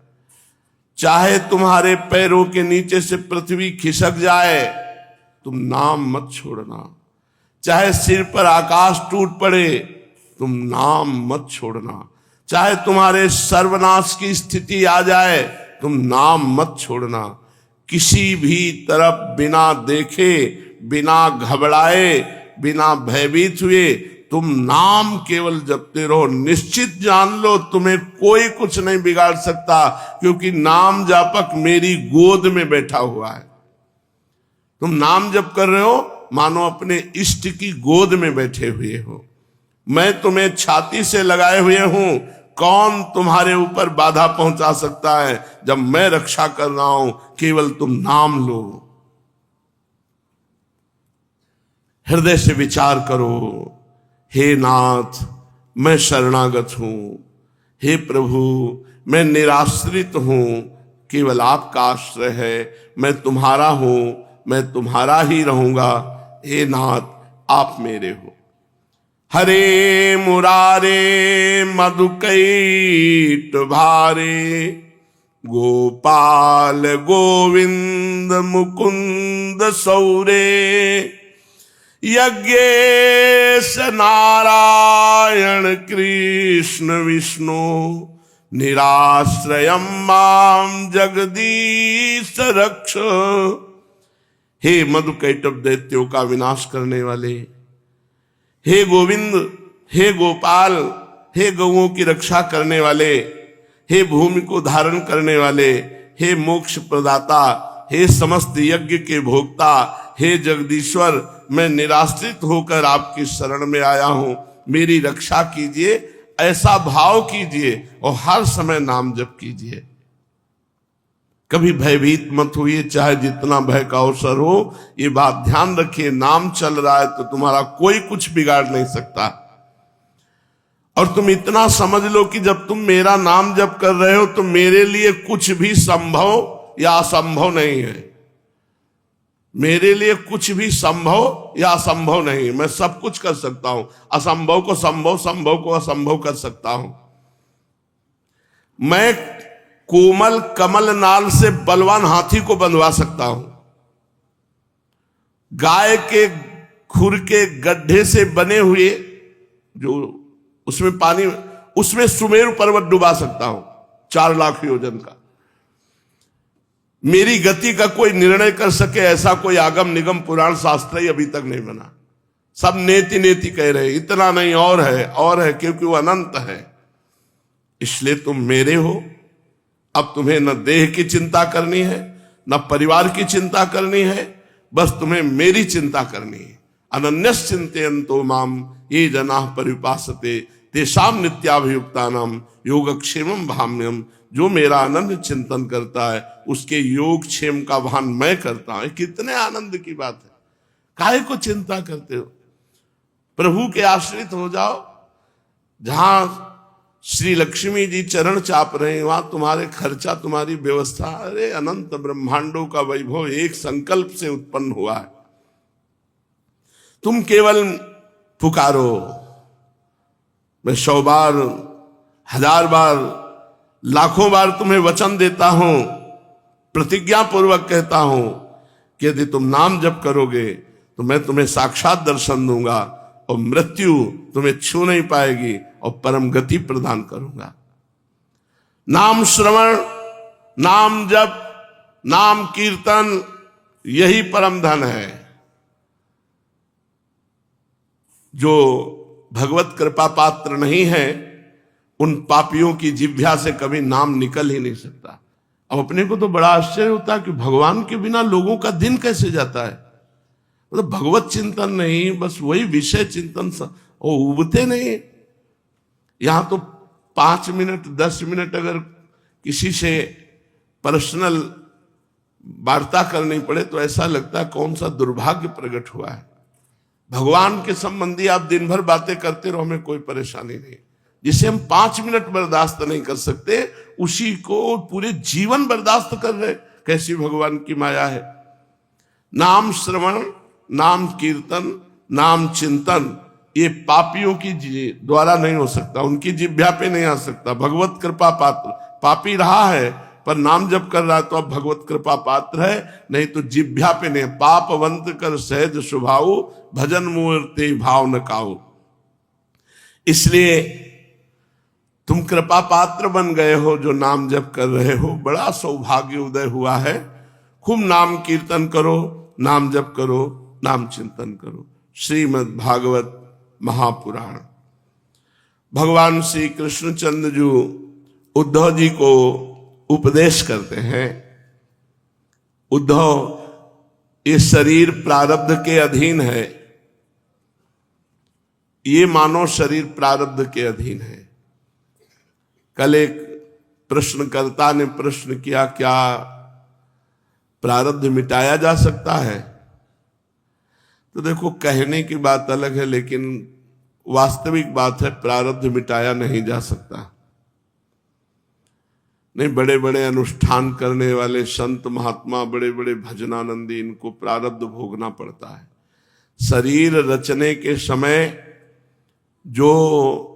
चाहे तुम्हारे पैरों के नीचे से पृथ्वी खिसक जाए, तुम नाम मत छोड़ना। चाहे सिर पर आकाश टूट पड़े, तुम नाम मत छोड़ना। चाहे तुम्हारे सर्वनाश की स्थिति आ जाए, तुम नाम मत छोड़ना। किसी भी तरफ बिना देखे, बिना घबराए, बिना भयभीत हुए तुम नाम केवल जपते रहो। निश्चित जान लो तुम्हें कोई कुछ नहीं बिगाड़ सकता, क्योंकि नाम जापक मेरी गोद में बैठा हुआ है। तुम नाम जप कर रहे हो मानो अपने इष्ट की गोद में बैठे हुए हो। मैं तुम्हें छाती से लगाए हुए हूं, कौन तुम्हारे ऊपर बाधा पहुंचा सकता है जब मैं रक्षा कर रहा हूं। केवल तुम नाम लो। हृदय से विचार करो, हे नाथ मैं शरणागत हूं, हे प्रभु मैं निराश्रित हूं, केवल आपका आश्रय है, मैं तुम्हारा हूं, मैं तुम्हारा ही रहूंगा। हे नाथ आप मेरे हो। हरे मुरारे मधुकैट भारे, गोपाल गोविंद मुकुंद सौरे, यज्ञेश नारायण कृष्ण विष्णु, निराश्रयम् मां जगदीश रक्ष। हे मधुकैटभ दैत्यों का विनाश करने वाले, हे गोविंद, हे गोपाल, हे गौओं की रक्षा करने वाले, हे भूमि को धारण करने वाले, हे मोक्ष प्रदाता, हे समस्त यज्ञ के भोक्ता, हे जगदीश्वर, मैं निराश्रित होकर आपकी शरण में आया हूं, मेरी रक्षा कीजिए। ऐसा भाव कीजिए और हर समय नाम जप कीजिए। कभी भयभीत मत होइए, चाहे जितना भय का अवसर हो। ये बात ध्यान रखिए, नाम चल रहा है तो तुम्हारा कोई कुछ बिगाड़ नहीं सकता। और तुम इतना समझ लो कि जब तुम मेरा नाम जप कर रहे हो तो मेरे लिए कुछ भी संभव या असंभव नहीं है। मेरे लिए कुछ भी संभव या असंभव नहीं, मैं सब कुछ कर सकता हूं। असंभव को संभव, संभव को असंभव कर सकता हूं। मैं कोमल कमल नाल से बलवान हाथी को बंधवा सकता हूं। गाय के खुर के गड्ढे से बने हुए जो उसमें पानी, उसमें सुमेरु पर्वत डुबा सकता हूं 4 लाख योजन का। मेरी गति का कोई निर्णय कर सके ऐसा कोई आगम निगम पुराण शास्त्र ही अभी तक नहीं बना। सब नेति नेति कह रहे, इतना नहीं और है, क्योंकि वो अनंत है। इसलिए तुम मेरे हो। अब तुम्हें न देह की चिंता करनी है, न परिवार की चिंता करनी है, बस तुम्हें मेरी चिंता करनी है। अनन्यस चिंतयन्तो माम ये जनाः परिपासते तेषां नित्याभियुक्तानां योगक्षेमं भाम्यम। जो मेरा अनन्य चिंतन करता है उसके योग क्षेम का भान मैं करता हूं। कितने आनंद की बात है। काहे को चिंता करते हो? प्रभु के आश्रित हो जाओ। जहां श्री लक्ष्मी जी चरण चाप रहे हैं वहां तुम्हारे खर्चा, तुम्हारी व्यवस्था, अरे अनंत ब्रह्मांडों का वैभव एक संकल्प से उत्पन्न हुआ है। तुम केवल पुकारो। मैं 100 बार, 1000 बार, लाखों बार तुम्हें वचन देता हूं, प्रतिज्ञा पूर्वक कहता हूं कि यदि तुम नाम जप करोगे तो मैं तुम्हें साक्षात दर्शन दूंगा और मृत्यु तुम्हें छू नहीं पाएगी और परम गति प्रदान करूंगा। नाम श्रवण, नाम जप, नाम कीर्तन, यही परम धन है। जो भगवत कृपा पात्र नहीं है उन पापियों की जिह्वा से कभी नाम निकल ही नहीं सकता। अब अपने को तो बड़ा आश्चर्य होता है कि भगवान के बिना लोगों का दिन कैसे जाता है। मतलब भगवत चिंतन नहीं, बस वही विषय चिंतन, वो उबते नहीं। यहां तो 5 मिनट 10 मिनट अगर किसी से पर्सनल वार्ता करनी पड़े तो ऐसा लगता है कौन सा दुर्भाग्य प्रकट हुआ है। भगवान के संबंधी आप दिन भर बातें करते रहो, हमें कोई परेशानी नहीं। जिसे हम 5 मिनट बर्दाश्त नहीं कर सकते उसी को पूरे जीवन बर्दाश्त कर रहे, कैसी भगवान की माया है। नाम श्रवण, नाम कीर्तन, नाम चिंतन, ये पापियों की द्वारा नहीं हो सकता, उनकी जिह्वा पे नहीं आ सकता। भगवत कृपा पात्र पापी रहा है पर नाम जप कर रहा है तो अब भगवत कृपा पात्र है, नहीं तो जिह्वा पे नहीं। पापवंत कर सहज स्वभाव, भजन मूर्ति भाव न काऊ। इसलिए तुम कृपा पात्र बन गए हो जो नाम जप कर रहे हो। बड़ा सौभाग्य उदय हुआ है। खूब नाम कीर्तन करो, नाम जप करो, नाम चिंतन करो। श्रीमद् भागवत महापुराण। भगवान श्री कृष्णचंद्र जी उद्धव जी को उपदेश करते हैं, उद्धव ये शरीर प्रारब्ध के अधीन है, ये मानव शरीर प्रारब्ध के अधीन है। कल एक प्रश्नकर्ता ने प्रश्न किया, क्या प्रारब्ध मिटाया जा सकता है? तो देखो, कहने की बात अलग है, लेकिन वास्तविक बात है प्रारब्ध मिटाया नहीं जा सकता। नहीं, बड़े बड़े अनुष्ठान करने वाले संत महात्मा, बड़े बड़े भजनानंदी, इनको प्रारब्ध भोगना पड़ता है। शरीर रचने के समय जो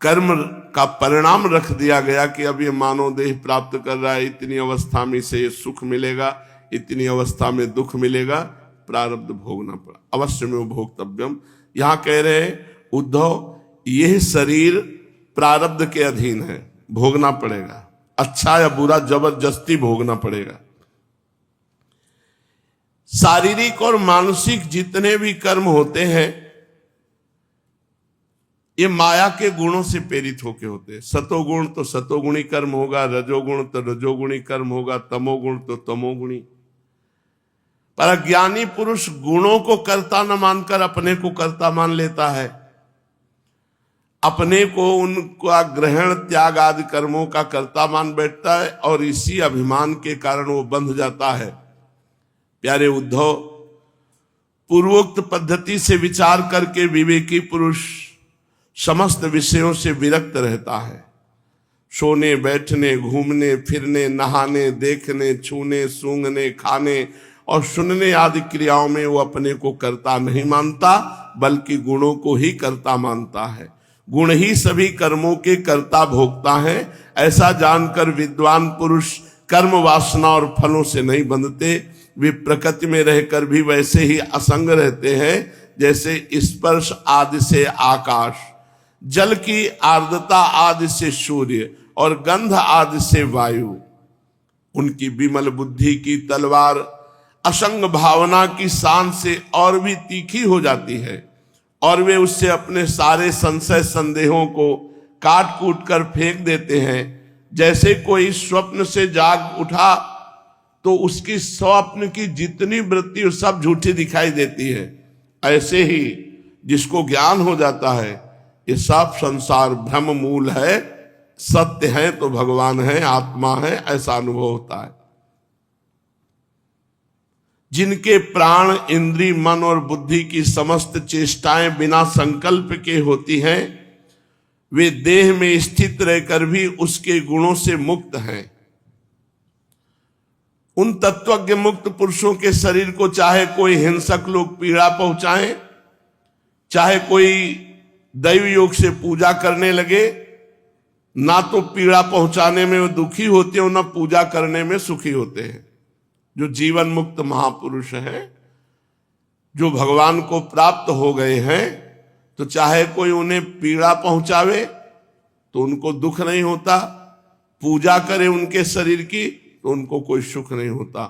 कर्म का परिणाम रख दिया गया कि अब ये मानव देह प्राप्त कर रहा है, इतनी अवस्था में इसे सुख मिलेगा, इतनी अवस्था में दुख मिलेगा, प्रारब्ध भोगना पड़ा, अवश्य में भोक्तव्यम। यहां कह रहे हैं उद्धव, यह शरीर प्रारब्ध के अधीन है, भोगना पड़ेगा, अच्छा या बुरा जबरदस्ती भोगना पड़ेगा। शारीरिक और मानसिक जितने भी कर्म होते हैं ये माया के गुणों से प्रेरित होके होते हैं। सतोगुण तो सतोगुणी कर्म होगा, रजोगुण तो रजोगुणी कर्म होगा, तमोगुण तो तमोगुणी। पर ज्ञानी पुरुष गुणों को कर्ता न मानकर अपने को कर्ता मान लेता है, अपने को उनका ग्रहण त्याग आदि कर्मों का कर्ता मान बैठता है, और इसी अभिमान के कारण वो बंध जाता है। प्यारे उद्धव, पूर्वोक्त पद्धति से विचार करके विवेकी पुरुष समस्त विषयों से विरक्त रहता है। सोने, बैठने, घूमने फिरने, नहाने, देखने, छूने, सूंघने, खाने और सुनने आदि क्रियाओं में वो अपने को कर्ता नहीं मानता, बल्कि गुणों को ही कर्ता मानता है। गुण ही सभी कर्मों के कर्ता भोगता है। ऐसा जानकर विद्वान पुरुष कर्म वासना और फलों से नहीं बंधते। वे प्रकृति में रहकर भी वैसे ही असंग रहते हैं जैसे स्पर्श आदि से आकाश, जल की आर्द्रता आदि से सूर्य और गंध आदि से वायु। उनकी विमल बुद्धि की तलवार असंग भावना की शान से और भी तीखी हो जाती है, और वे उससे अपने सारे संशय संदेहों को काट कूट कर फेंक देते हैं। जैसे कोई स्वप्न से जाग उठा तो उसकी स्वप्न की जितनी वृत्ति सब झूठी दिखाई देती है, ऐसे ही जिसको ज्ञान हो जाता है ये सब संसार भ्रम मूल है, सत्य है तो भगवान है, आत्मा है, ऐसा अनुभव होता है। जिनके प्राण, इंद्री, मन और बुद्धि की समस्त चेष्टाएं बिना संकल्प के होती हैं, वे देह में स्थित रहकर भी उसके गुणों से मुक्त हैं। उन तत्वज्ञ मुक्त पुरुषों के शरीर को चाहे कोई हिंसक लोग पीड़ा पहुंचाएं, चाहे कोई दैव योग से पूजा करने लगे, ना तो पीड़ा पहुंचाने में वो दुखी होते हैं, ना पूजा करने में सुखी होते हैं। जो जीवन मुक्त महापुरुष हैं, जो भगवान को प्राप्त हो गए हैं, तो चाहे कोई उन्हें पीड़ा पहुंचावे तो उनको दुख नहीं होता, पूजा करे उनके शरीर की तो उनको कोई सुख नहीं होता।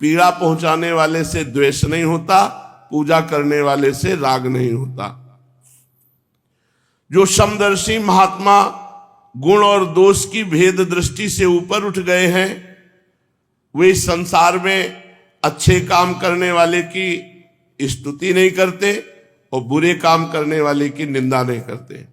पीड़ा पहुंचाने वाले से द्वेष नहीं होता, पूजा करने वाले से राग नहीं होता। जो समदर्शी महात्मा गुण और दोष की भेद दृष्टि से ऊपर उठ गए हैं, वे संसार में अच्छे काम करने वाले की स्तुति नहीं करते और बुरे काम करने वाले की निंदा नहीं करते।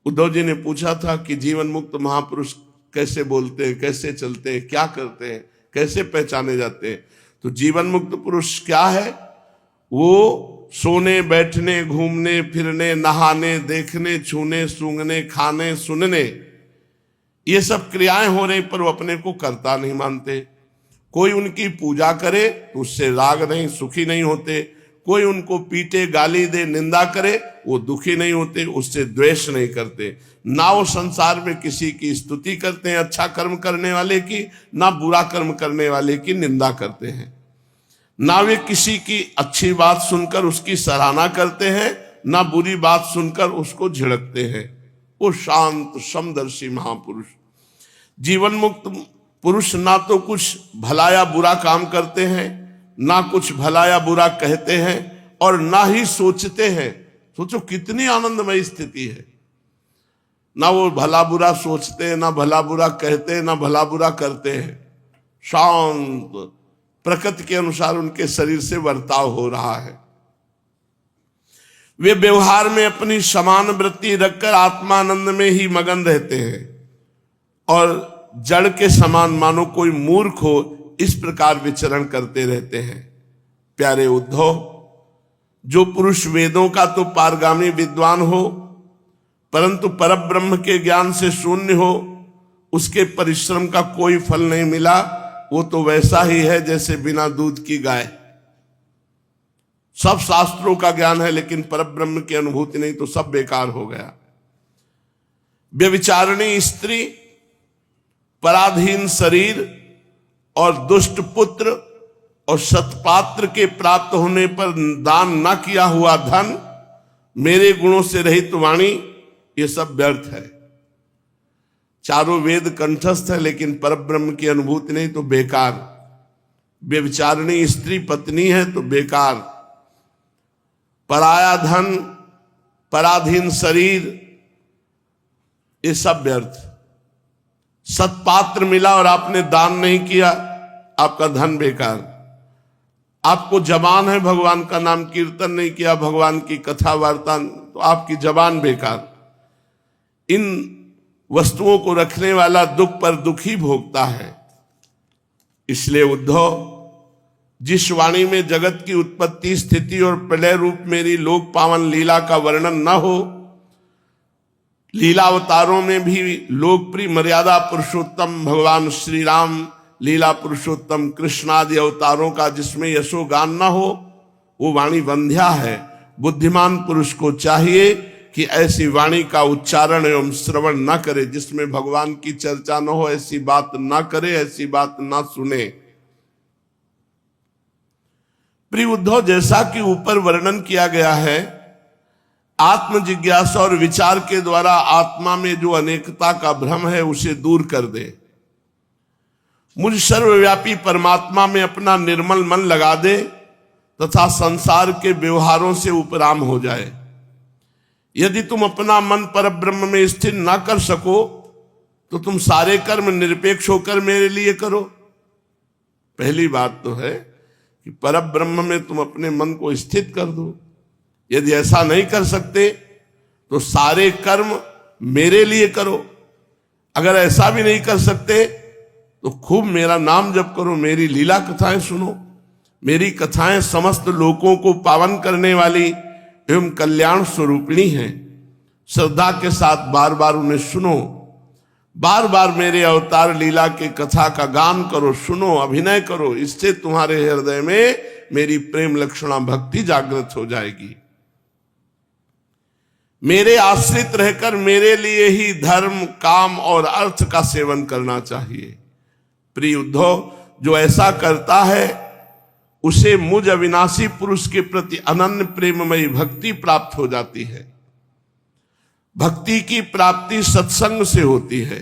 उद्धव जी ने पूछा था कि जीवन मुक्त महापुरुष कैसे बोलते हैं, कैसे चलते हैं, क्या करते हैं, कैसे पहचाने जाते हैं? तो जीवन मुक्त पुरुष क्या है? वो सोने, बैठने, घूमने फिरने, नहाने, देखने, छूने, सूंघने, खाने, सुनने, ये सब क्रियाएं हो रही, पर वो अपने को कर्ता नहीं मानते। कोई उनकी पूजा करे तो उससे राग नहीं, सुखी नहीं होते। कोई उनको पीटे, गाली दे, निंदा करे, वो दुखी नहीं होते, उससे द्वेष नहीं करते। ना वो संसार में किसी की स्तुति करते हैं अच्छा कर्म करने वाले की, ना बुरा कर्म करने वाले की निंदा करते हैं। ना वे किसी की अच्छी बात सुनकर उसकी सराहना करते हैं, ना बुरी बात सुनकर उसको झिड़कते हैं। वो शांत समदर्शी महापुरुष। जीवन मुक्त पुरुष ना तो कुछ भला या बुरा काम करते हैं, ना कुछ भला या बुरा कहते हैं, और ना ही सोचते हैं। सोचो कितनी आनंदमय स्थिति है। ना वो भला बुरा सोचते हैं, ना भला बुरा कहते हैं, ना भला बुरा करते हैं। शांत प्रकृति के अनुसार उनके शरीर से बर्ताव हो रहा है। वे व्यवहार में अपनी समान वृत्ति रखकर आत्मानंद में ही मगन रहते हैं और जड़ के समान मानो कोई मूर्ख हो इस प्रकार विचरण करते रहते हैं। प्यारे उद्धव, जो पुरुष वेदों का तो पारगामी विद्वान हो परंतु परब्रह्म के ज्ञान से शून्य हो, उसके परिश्रम का कोई फल नहीं मिला, वो तो वैसा ही है जैसे बिना दूध की गाय। सब शास्त्रों का ज्ञान है लेकिन परब्रह्म की अनुभूति नहीं तो सब बेकार हो गया। व्यभिचारिणी स्त्री, पराधीन शरीर और दुष्ट पुत्र और सत्पात्र के प्राप्त होने पर दान न किया हुआ धन, मेरे गुणों से रहित वाणी, ये सब व्यर्थ है। चारों वेद कंठस्थ है लेकिन परब्रह्म की अनुभूति नहीं तो बेकार। व्यभिचारिणी स्त्री पत्नी है तो बेकार। पराया धन, पराधीन शरीर, ये सब व्यर्थ। सत्पात्र मिला और आपने दान नहीं किया, आपका धन बेकार। आपको जबान है, भगवान का नाम कीर्तन नहीं किया, भगवान की कथा वार्ता, तो आपकी जबान बेकार। इन वस्तुओं को रखने वाला दुख पर दुख ही भोगता है। इसलिए उद्धव, जिस वाणी में जगत की उत्पत्ति, स्थिति और प्रलय रूप मेरी लोक पावन लीला का वर्णन न हो, लीला अवतारों में भी लोकप्रिय मर्यादा पुरुषोत्तम भगवान श्री राम, लीला पुरुषोत्तम कृष्ण आदि अवतारों का जिसमें यशोगान न हो, वो वाणी वंध्या है। बुद्धिमान पुरुष को चाहिए कि ऐसी वाणी का उच्चारण एवं श्रवण न करे, जिसमें भगवान की चर्चा न हो, ऐसी बात न करे, ऐसी बात न सुने। प्रिय उद्धव, जैसा कि ऊपर वर्णन किया गया है, आत्म जिज्ञासा और विचार के द्वारा आत्मा में जो अनेकता का भ्रम है उसे दूर कर दे। मुझ सर्वव्यापी परमात्मा में अपना निर्मल मन लगा दे तथा संसार के व्यवहारों से उपराम हो जाए। यदि तुम अपना मन परब्रह्म में स्थिर ना कर सको तो तुम सारे कर्म निरपेक्ष होकर मेरे लिए करो। पहली बात तो है कि परब्रह्म में तुम अपने मन को स्थित कर दो। यदि ऐसा नहीं कर सकते तो सारे कर्म मेरे लिए करो। अगर ऐसा भी नहीं कर सकते तो खूब मेरा नाम जप करो, मेरी लीला कथाएं सुनो। मेरी कथाएं समस्त लोगों को पावन करने वाली एवं कल्याण स्वरूपिणी हैं। श्रद्धा के साथ बार बार उन्हें सुनो, बार बार मेरे अवतार लीला के कथा का गान करो, सुनो, अभिनय करो। इससे तुम्हारे हृदय में मेरी प्रेम लक्षणा भक्ति जागृत हो जाएगी। मेरे आश्रित रहकर मेरे लिए ही धर्म, काम और अर्थ का सेवन करना चाहिए। प्रिय उद्धव, जो ऐसा करता है उसे मुझ अविनाशी पुरुष के प्रति अनन्य प्रेममयी भक्ति प्राप्त हो जाती है। भक्ति की प्राप्ति सत्संग से होती है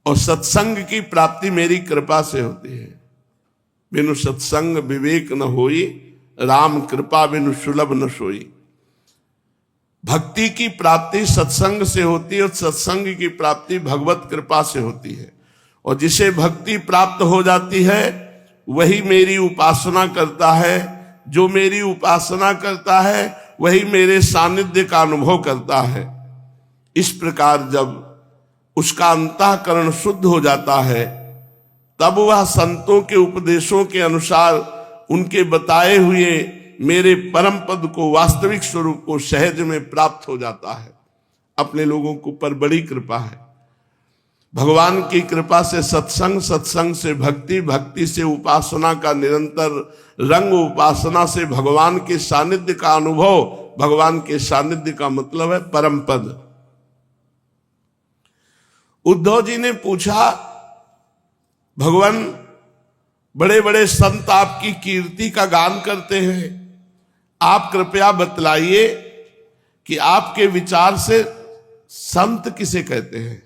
और सत्संग की प्राप्ति मेरी कृपा से होती है। बिनु सत्संग विवेक न होई, राम कृपा बिनु सुलभ न सोई। भक्ति की प्राप्ति सत्संग से होती है और सत्संग की प्राप्ति भगवत कृपा से होती है। और जिसे भक्ति प्राप्त हो जाती है वही मेरी उपासना करता है। जो मेरी उपासना करता है वही मेरे सानिध्य का अनुभव करता है। इस प्रकार जब उसका अंतःकरण शुद्ध हो जाता है तब वह संतों के उपदेशों के अनुसार उनके बताए हुए मेरे परम पद को, वास्तविक स्वरूप को सहज में प्राप्त हो जाता है। अपने लोगों के ऊपर बड़ी कृपा है। भगवान की कृपा से सत्संग, सत्संग से भक्ति, भक्ति से उपासना का निरंतर रंग, उपासना से भगवान के सानिध्य का अनुभव। भगवान के सानिध्य का मतलब है परम पद। उद्धव जी ने पूछा, भगवान बड़े बड़े संत आपकी कीर्ति का गान करते हैं, आप कृपया बतलाइए कि आपके विचार से संत किसे कहते हैं।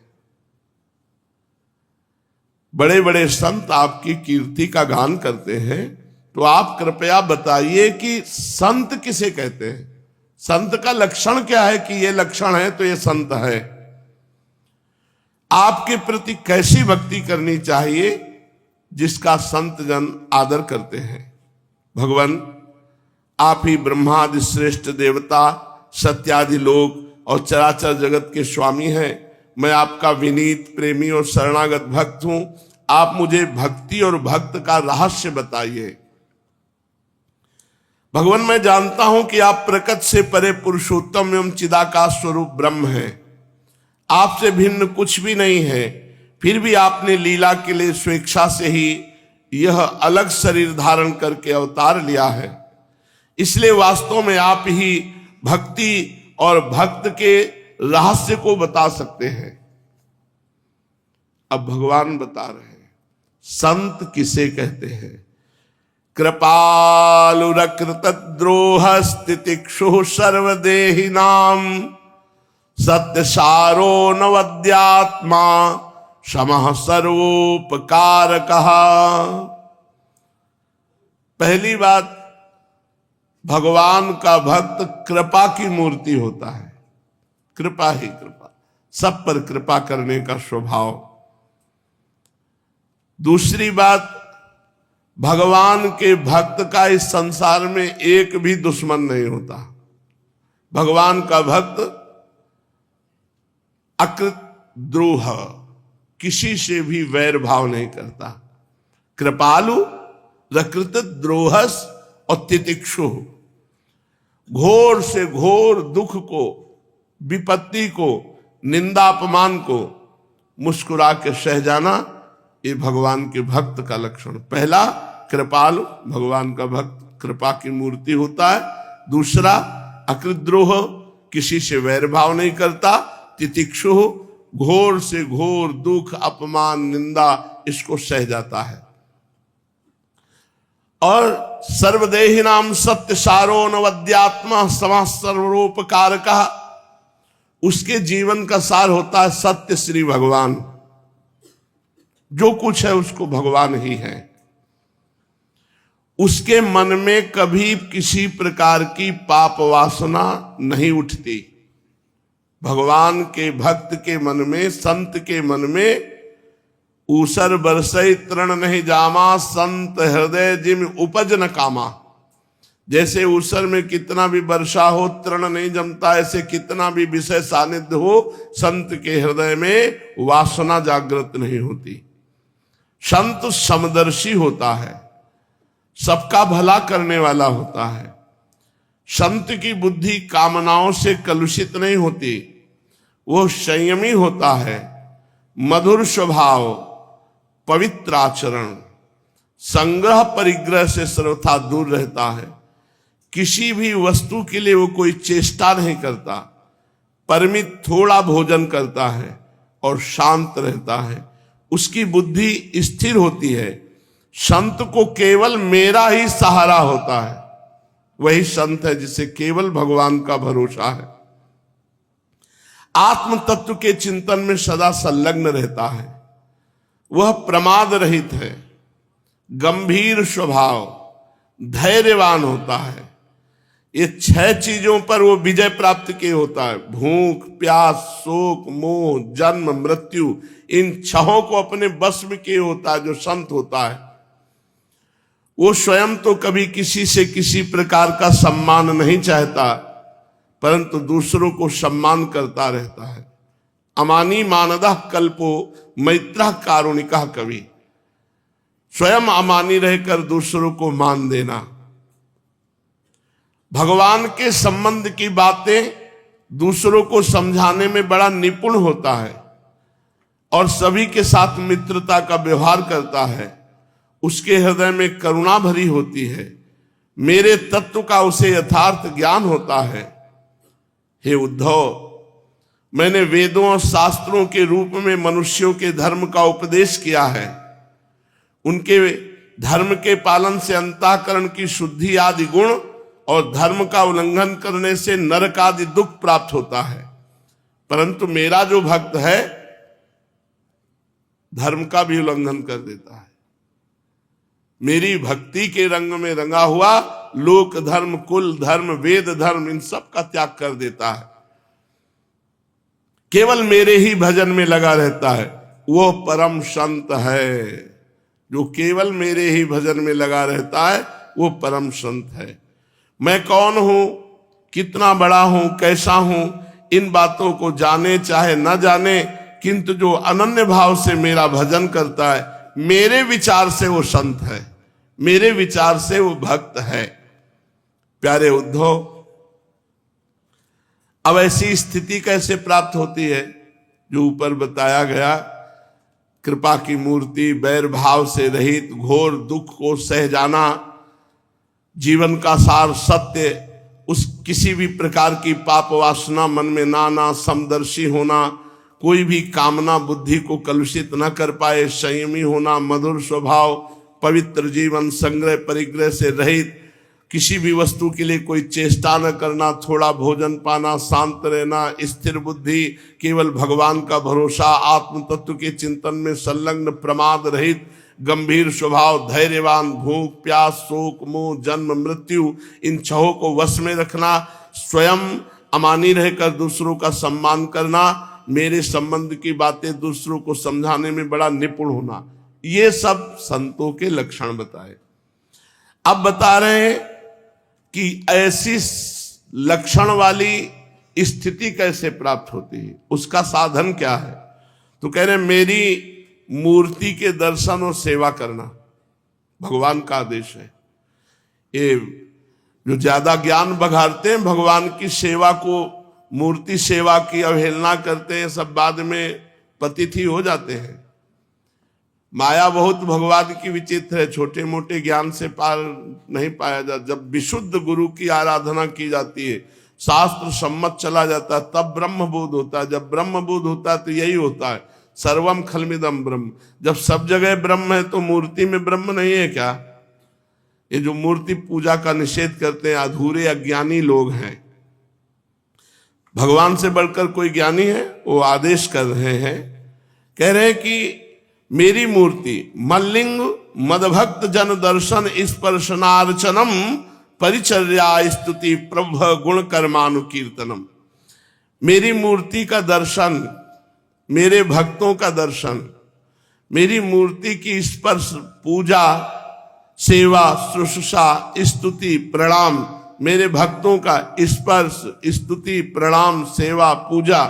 बड़े बड़े संत आपकी कीर्ति का गान करते हैं, तो आप कृपया बताइए कि संत किसे कहते हैं? संत का लक्षण क्या है कि ये लक्षण है तो ये संत है? आपके प्रति कैसी भक्ति करनी चाहिए जिसका संत जन आदर करते हैं? भगवान, आप ही ब्रह्मादि श्रेष्ठ देवता, सत्यादि लोक और चराचर जगत के स्वामी हैं। मैं आपका विनीत, प्रेमी और शरणागत भक्त हूं। आप मुझे भक्ति और भक्त का रहस्य बताइए। भगवान, मैं जानता हूं कि आप प्रकृति से परे पुरुषोत्तम एवं चिदाकाश स्वरूप ब्रह्म हैं। आपसे भिन्न कुछ भी नहीं है, फिर भी आपने लीला के लिए स्वेच्छा से ही यह अलग शरीर धारण करके अवतार लिया है। इसलिए वास्तव में आप ही भक्ति और भक्त के रहस्य को बता सकते हैं। अब भगवान बता रहे हैं संत किसे कहते हैं। कृपालुरकृतद्रोह स्थितिक्षु सर्वदेहिनाम सत्यसारो नवद्यात्मा क्षमः सर्वोपकारकः। पहली बात, भगवान का भक्त कृपा की मूर्ति होता है। कृपा ही कृपा, सब पर कृपा करने का स्वभाव। दूसरी बात, भगवान के भक्त का इस संसार में एक भी दुश्मन नहीं होता। भगवान का भक्त अकृत द्रोह, किसी से भी वैर भाव नहीं करता। कृपालु रकृत द्रोहस और तितिक्षु, घोर से घोर दुख को, विपत्ति को, निंदा अपमान को मुस्कुरा के सह जाना, ये भगवान के भक्त का लक्षण। पहला, कृपालु, भगवान का भक्त कृपा की मूर्ति होता है। दूसरा, अकृतद्रोह, किसी से वैर भाव नहीं करता। तितिक्षु, घोर से घोर दुख, अपमान, निंदा, इसको सह जाता है। और सर्वदेही नाम सत्य सारो नवद्यात्मा समाः सर्वोपकारकः, उसके जीवन का सार होता है सत्य श्री भगवान। जो कुछ है उसको भगवान ही है। उसके मन में कभी किसी प्रकार की पाप वासना नहीं उठती। भगवान के भक्त के मन में, संत के मन में ऊसर बरसई तृण नहीं जामा, संत हृदय जिम उपज न कामा। जैसे ऊसर में कितना भी वर्षा हो तृण नहीं जमता, ऐसे कितना भी विषय सानिध्य हो संत के हृदय में वासना जागृत नहीं होती। संत समदर्शी होता है, सबका भला करने वाला होता है। संत की बुद्धि कामनाओं से कलुषित नहीं होती, वो संयमी होता है, मधुर स्वभाव, पवित्र आचरण, संग्रह परिग्रह से सर्वथा दूर रहता है। किसी भी वस्तु के लिए वो कोई चेष्टा नहीं करता, परिमित थोड़ा भोजन करता है और शांत रहता है। उसकी बुद्धि स्थिर होती है। संत को केवल मेरा ही सहारा होता है। वही संत है जिसे केवल भगवान का भरोसा है। आत्म तत्व के चिंतन में सदा संलग्न रहता है। वह प्रमाद रहित है, गंभीर स्वभाव, धैर्यवान होता है। ये 6 चीजों पर वो विजय प्राप्त किए होता है। भूख, प्यास, शोक, मोह, जन्म, मृत्यु, इन 6 को अपने बस में किए होता है। जो संत होता है वो स्वयं तो कभी किसी से किसी प्रकार का सम्मान नहीं चाहता, परंतु दूसरों को सम्मान करता रहता है। अमानी मानदः कल्पो मैत्रः कारुणिकः कवि। स्वयं अमानी रहकर दूसरों को मान देना। भगवान के संबंध की बातें दूसरों को समझाने में बड़ा निपुण होता है और सभी के साथ मित्रता का व्यवहार करता है। उसके हृदय में करुणा भरी होती है। मेरे तत्व का उसे यथार्थ ज्ञान होता है। हे उद्धव, मैंने वेदों और शास्त्रों के रूप में मनुष्यों के धर्म का उपदेश किया है। उनके धर्म के पालन से अंतःकरण की शुद्धि आदि गुण और धर्म का उल्लंघन करने से नरक आदि दुख प्राप्त होता है। परंतु मेरा जो भक्त है धर्म का भी उल्लंघन कर देता है। मेरी भक्ति के रंग में रंगा हुआ लोक धर्म, कुल धर्म, वेद धर्म, इन सब का त्याग कर देता है। केवल मेरे ही भजन में लगा रहता है, वो परम संत है। जो केवल मेरे ही भजन में लगा रहता है वो परम संत है। मैं कौन हूं, कितना बड़ा हूं, कैसा हूं, इन बातों को जाने चाहे न जाने, किंतु जो अनन्य भाव से मेरा भजन करता है, मेरे विचार से वो संत है, मेरे विचार से वो भक्त है। प्यारे उद्धव, अब ऐसी स्थिति कैसे प्राप्त होती है? जो ऊपर बताया गया, कृपा की मूर्ति, बैर भाव से रहित, घोर दुख को सह जाना, जीवन का सार सत्य, उस किसी भी प्रकार की पाप वासना मन में ना आना, समदर्शी होना, कोई भी कामना बुद्धि को कलुषित न कर पाए, संयमी होना, मधुर स्वभाव, पवित्र जीवन, संग्रह परिग्रह से रहित, किसी भी वस्तु के लिए कोई चेष्टा न करना, थोड़ा भोजन पाना, शांत रहना, स्थिर बुद्धि, केवल भगवान का भरोसा, आत्म तत्व के चिंतन में संलग्न, प्रमाद रहित, गंभीर स्वभाव, धैर्यवान, भूख प्यास, शोक मोह, जन्म मृत्यु, इन छहों को वश में रखना, स्वयं अमानी रहकर दूसरों का सम्मान करना, मेरे संबंध की बातें दूसरों को समझाने में बड़ा निपुण होना, ये सब संतों के लक्षण बताए। अब बता रहे हैं कि ऐसी लक्षण वाली स्थिति कैसे प्राप्त होती है, उसका साधन क्या है? तो कह रहे मेरी मूर्ति के दर्शन और सेवा करना भगवान का आदेश है। ये जो ज्यादा ज्ञान बघाड़ते हैं भगवान की सेवा को, मूर्ति सेवा की अवहेलना करते हैं, सब बाद में पतित ही हो जाते हैं। माया बहुत भगवान की विचित्र है, छोटे मोटे ज्ञान से पार नहीं पाया जाता। जब विशुद्ध गुरु की आराधना की जाती है, शास्त्र सम्मत चला जाता है, तब ब्रह्म बोध होता है। जब ब्रह्म बोध होता है तो यही होता है, सर्वम खलमिदम ब्रह्म। जब सब जगह ब्रह्म है तो मूर्ति में ब्रह्म नहीं है क्या? ये जो मूर्ति पूजा का निषेध करते हैं अधूरे अज्ञानी लोग हैं। भगवान से बढ़कर कोई ज्ञानी है? वो आदेश कर रहे हैं, कह रहे हैं कि मेरी मूर्ति मल्लिंग मदभक्त जन दर्शन स्पर्शनार्चनम परिचर्या स्तुति प्रभ गुण कर्मानुकीर्तनम। मेरी मूर्ति का दर्शन, मेरे भक्तों का दर्शन, मेरी मूर्ति की स्पर्श, पूजा, सेवा, शुश्रूषा, स्तुति, प्रणाम, मेरे भक्तों का स्पर्श, स्तुति, प्रणाम, सेवा, पूजा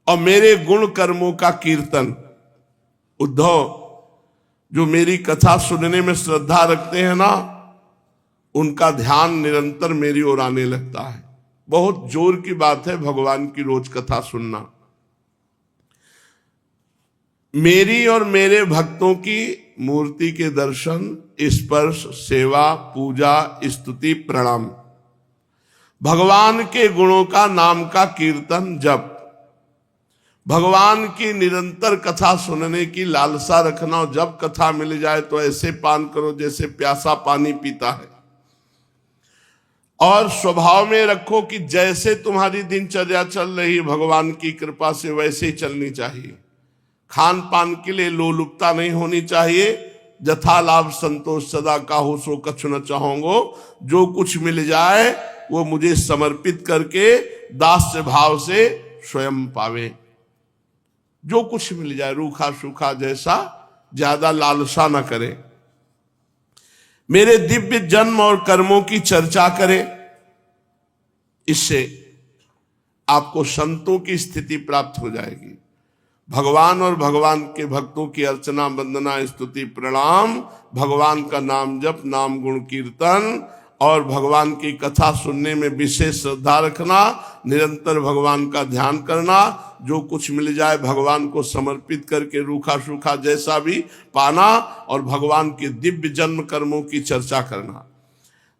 और मेरे गुण कर्मों का कीर्तन। उद्धव, जो मेरी कथा सुनने में श्रद्धा रखते हैं ना, उनका ध्यान निरंतर मेरी ओर आने लगता है। बहुत जोर की बात है भगवान की रोज कथा सुनना। मेरी और मेरे भक्तों की मूर्ति के दर्शन, स्पर्श, सेवा, पूजा, स्तुति, प्रणाम, भगवान के गुणों का, नाम का कीर्तन, जप, भगवान की निरंतर कथा सुनने की लालसा रखना। और जब कथा मिल जाए तो ऐसे पान करो जैसे प्यासा पानी पीता है। और स्वभाव में रखो कि जैसे तुम्हारी दिनचर्या चल रही भगवान की कृपा से वैसे ही चलनी चाहिए। खान पान के लिए लोलुपता नहीं होनी चाहिए। जथा लाभ संतोष सदा काहू सो कछु न चाहोगो। जो कुछ मिल जाए वो मुझे समर्पित करके दास्य भाव से स्वयं पावे। जो कुछ मिल जाए, रूखा सूखा जैसा, ज्यादा लालसा न करे। मेरे दिव्य जन्म और कर्मों की चर्चा करें। इससे आपको संतों की स्थिति प्राप्त हो जाएगी। भगवान और भगवान के भक्तों की अर्चना, वंदना, स्तुति, प्रणाम, भगवान का नाम जप, नाम गुण कीर्तन और भगवान की कथा सुनने में विशेष श्रद्धा रखना, निरंतर भगवान का ध्यान करना, जो कुछ मिल जाए भगवान को समर्पित करके रूखा सूखा जैसा भी पाना और भगवान के दिव्य जन्म कर्मों की चर्चा करना।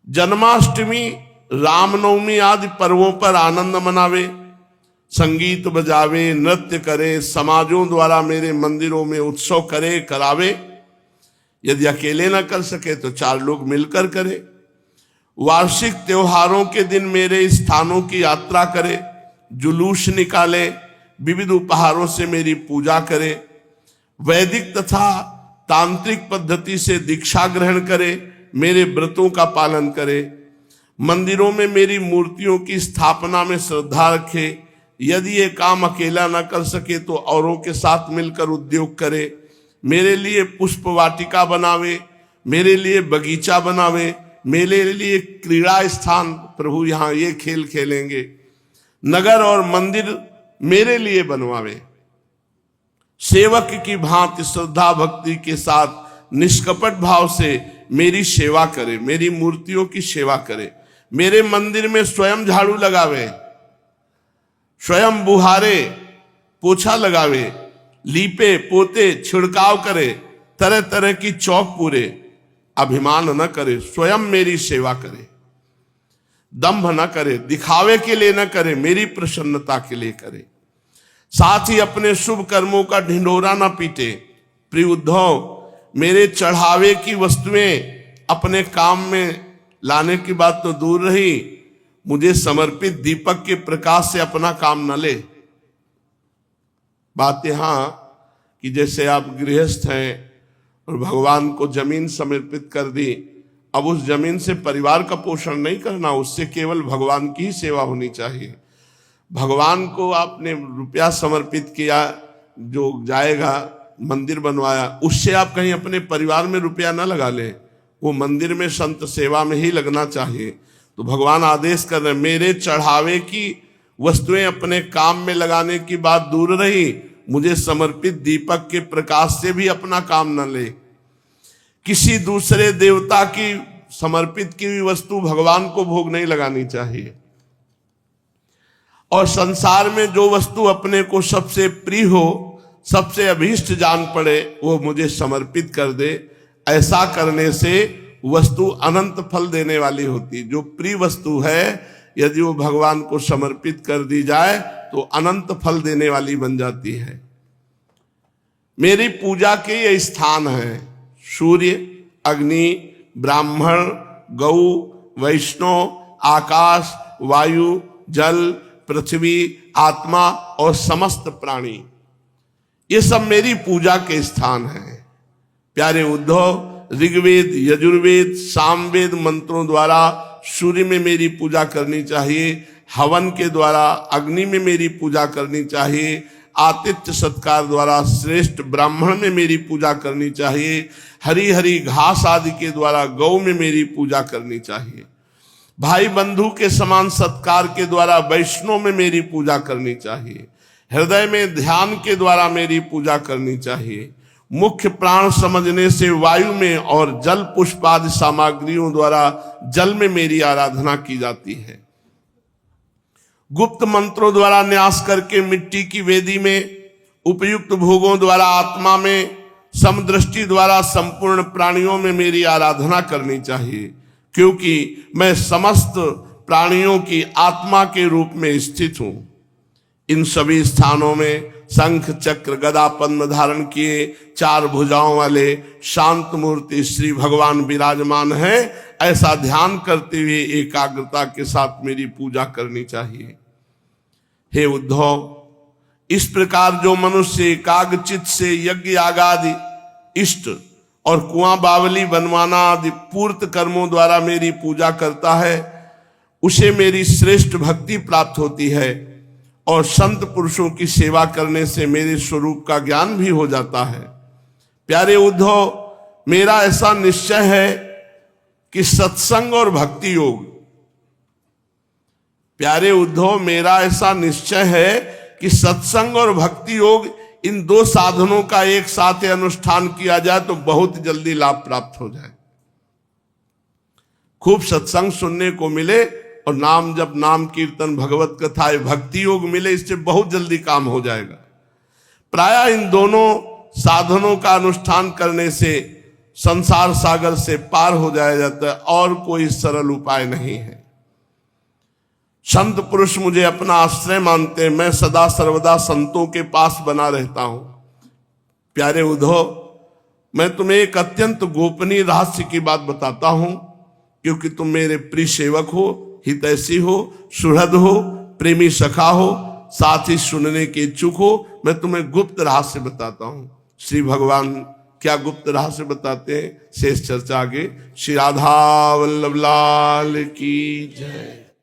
जन्माष्टमी, रामनवमी आदि पर्वों पर आनंद मनावे, संगीत बजावे, नृत्य करे, समाजों द्वारा मेरे मंदिरों में उत्सव करे, करावे। यदि अकेले न कर सके तो 4 लोग मिलकर करे। वार्षिक त्योहारों के दिन मेरे स्थानों की यात्रा करे, जुलूस निकाले, विविध उपहारों से मेरी पूजा करे, वैदिक तथा तांत्रिक पद्धति से दीक्षा ग्रहण करे, मेरे व्रतों का पालन करे, मंदिरों में मेरी मूर्तियों की स्थापना में श्रद्धा रखे, यदि ये काम अकेला न कर सके तो औरों के साथ मिलकर उद्योग करे, मेरे लिए पुष्प वाटिका बनावे, मेरे लिए बगीचा बनावे, मेरे लिए क्रीड़ा स्थान, प्रभु यहाँ ये खेल खेलेंगे, नगर और मंदिर मेरे लिए बनवावे, सेवक की भांति श्रद्धा भक्ति के साथ निष्कपट भाव से मेरी सेवा करे, मेरी मूर्तियों की सेवा करे, मेरे मंदिर में स्वयं झाड़ू लगावे, स्वयं बुहारे पोछा लगावे, लीपे पोते छिड़काव करे, तरह तरह की चौक पूरे, अभिमान न करे, स्वयं मेरी सेवा करे, दंभ न करे, दिखावे के लिए न करे, मेरी प्रसन्नता के लिए करे, साथ ही अपने शुभ कर्मों का ढिंढोरा न पीटे। प्रिय उद्धव, मेरे चढ़ावे की वस्तुएं अपने काम में लाने की बात तो दूर रही, मुझे समर्पित दीपक के प्रकाश से अपना काम न ले। बात यहां कि जैसे आप गृहस्थ हैं और भगवान को जमीन समर्पित कर दी, अब उस जमीन से परिवार का पोषण नहीं करना, उससे केवल भगवान की ही सेवा होनी चाहिए। भगवान को आपने रुपया समर्पित किया, जो जाएगा मंदिर बनवाया, उससे आप कहीं अपने परिवार में रुपया न लगा ले, वो मंदिर में संत सेवा में ही लगना चाहिए। तो भगवान आदेश कर रहे, मेरे चढ़ावे की वस्तुएं अपने काम में लगाने की बात दूर रही, मुझे समर्पित दीपक के प्रकाश से भी अपना काम न ले। किसी दूसरे देवता की समर्पित की हुई वस्तु भगवान को भोग नहीं लगानी चाहिए। और संसार में जो वस्तु अपने को सबसे प्रिय हो, सबसे अभीष्ट जान पड़े, वो मुझे समर्पित कर दे। ऐसा करने से वस्तु अनंत फल देने वाली होती। जो प्रिय वस्तु है, यदि वो भगवान को समर्पित कर दी जाए तो अनंत फल देने वाली बन जाती है। मेरी पूजा के ये स्थान है, सूर्य, अग्नि, ब्राह्मण, गौ, वैष्णव, आकाश, वायु, जल, पृथ्वी, आत्मा और समस्त प्राणी, ये सब मेरी पूजा के स्थान हैं। प्यारे उद्धव, ऋग्वेद, यजुर्वेद, सामवेद मंत्रों द्वारा सूर्य में मेरी पूजा करनी चाहिए, हवन के द्वारा अग्नि में मेरी पूजा करनी चाहिए, आतिथ्य सत्कार द्वारा श्रेष्ठ ब्राह्मण में मेरी पूजा करनी चाहिए, हरी हरी घास आदि के द्वारा गौ में मेरी पूजा करनी चाहिए, भाई बंधु के समान सत्कार के द्वारा वैष्णव में मेरी पूजा करनी चाहिए, हृदय में ध्यान के द्वारा मेरी पूजा करनी चाहिए, मुख्य प्राण समझने से वायु में और जल पुष्प आदि सामग्रियों द्वारा जल में मेरी आराधना की जाती है, गुप्त मंत्रों द्वारा न्यास करके मिट्टी की वेदी में, उपयुक्त भोगों द्वारा आत्मा में, समदृष्टि द्वारा संपूर्ण प्राणियों में मेरी आराधना करनी चाहिए, क्योंकि मैं समस्त प्राणियों की आत्मा के रूप में स्थित हूं। इन सभी स्थानों में शंख, चक्र, गदा, पद्म धारण किए, चार भुजाओं वाले शांत मूर्ति श्री भगवान विराजमान है। ऐसा ध्यान करते हुए एकाग्रता के साथ मेरी पूजा करनी चाहिए। हे उद्धव, इस प्रकार जो मनुष्य एकाग्रचित से यज्ञ आदि इष्ट और कुआं बावली बनवाना आदि पूर्त कर्मों द्वारा मेरी पूजा करता है, उसे मेरी श्रेष्ठ भक्ति प्राप्त होती है और संत पुरुषों की सेवा करने से मेरे स्वरूप का ज्ञान भी हो जाता है। प्यारे उद्धव, मेरा ऐसा निश्चय है कि सत्संग और भक्ति योग, प्यारे उद्धव, मेरा ऐसा निश्चय है कि सत्संग और भक्ति योग, इन दो साधनों का एक साथ अनुष्ठान किया जाए तो बहुत जल्दी लाभ प्राप्त हो जाए। खूब सत्संग सुनने को मिले और नाम जप, नाम कीर्तन, भगवत कथा, भक्ति योग मिले, इससे बहुत जल्दी काम हो जाएगा। प्रायः इन दोनों साधनों का अनुष्ठान करने से संसार सागर से पार हो जाया जाता है, और कोई सरल उपाय नहीं है। संत पुरुष मुझे अपना आश्रय मानते हैं, मैं सदा सर्वदा संतों के पास बना रहता हूं। प्यारे उद्धव, मैं तुम्हें एक अत्यंत गोपनीय रहस्य की बात बताता हूं, क्योंकि तुम मेरे प्रिय सेवक हो, हितैषी हो, सुहृद हो, प्रेमी सखा हो, साथ ही सुनने के इच्छुक हो, मैं तुम्हें गुप्त रहस्य बताता हूं। श्री भगवान क्या गुप्त रहस्य बताते हैं, शेष चर्चा आगे। श्री राधा वल्लभ लाल की जय।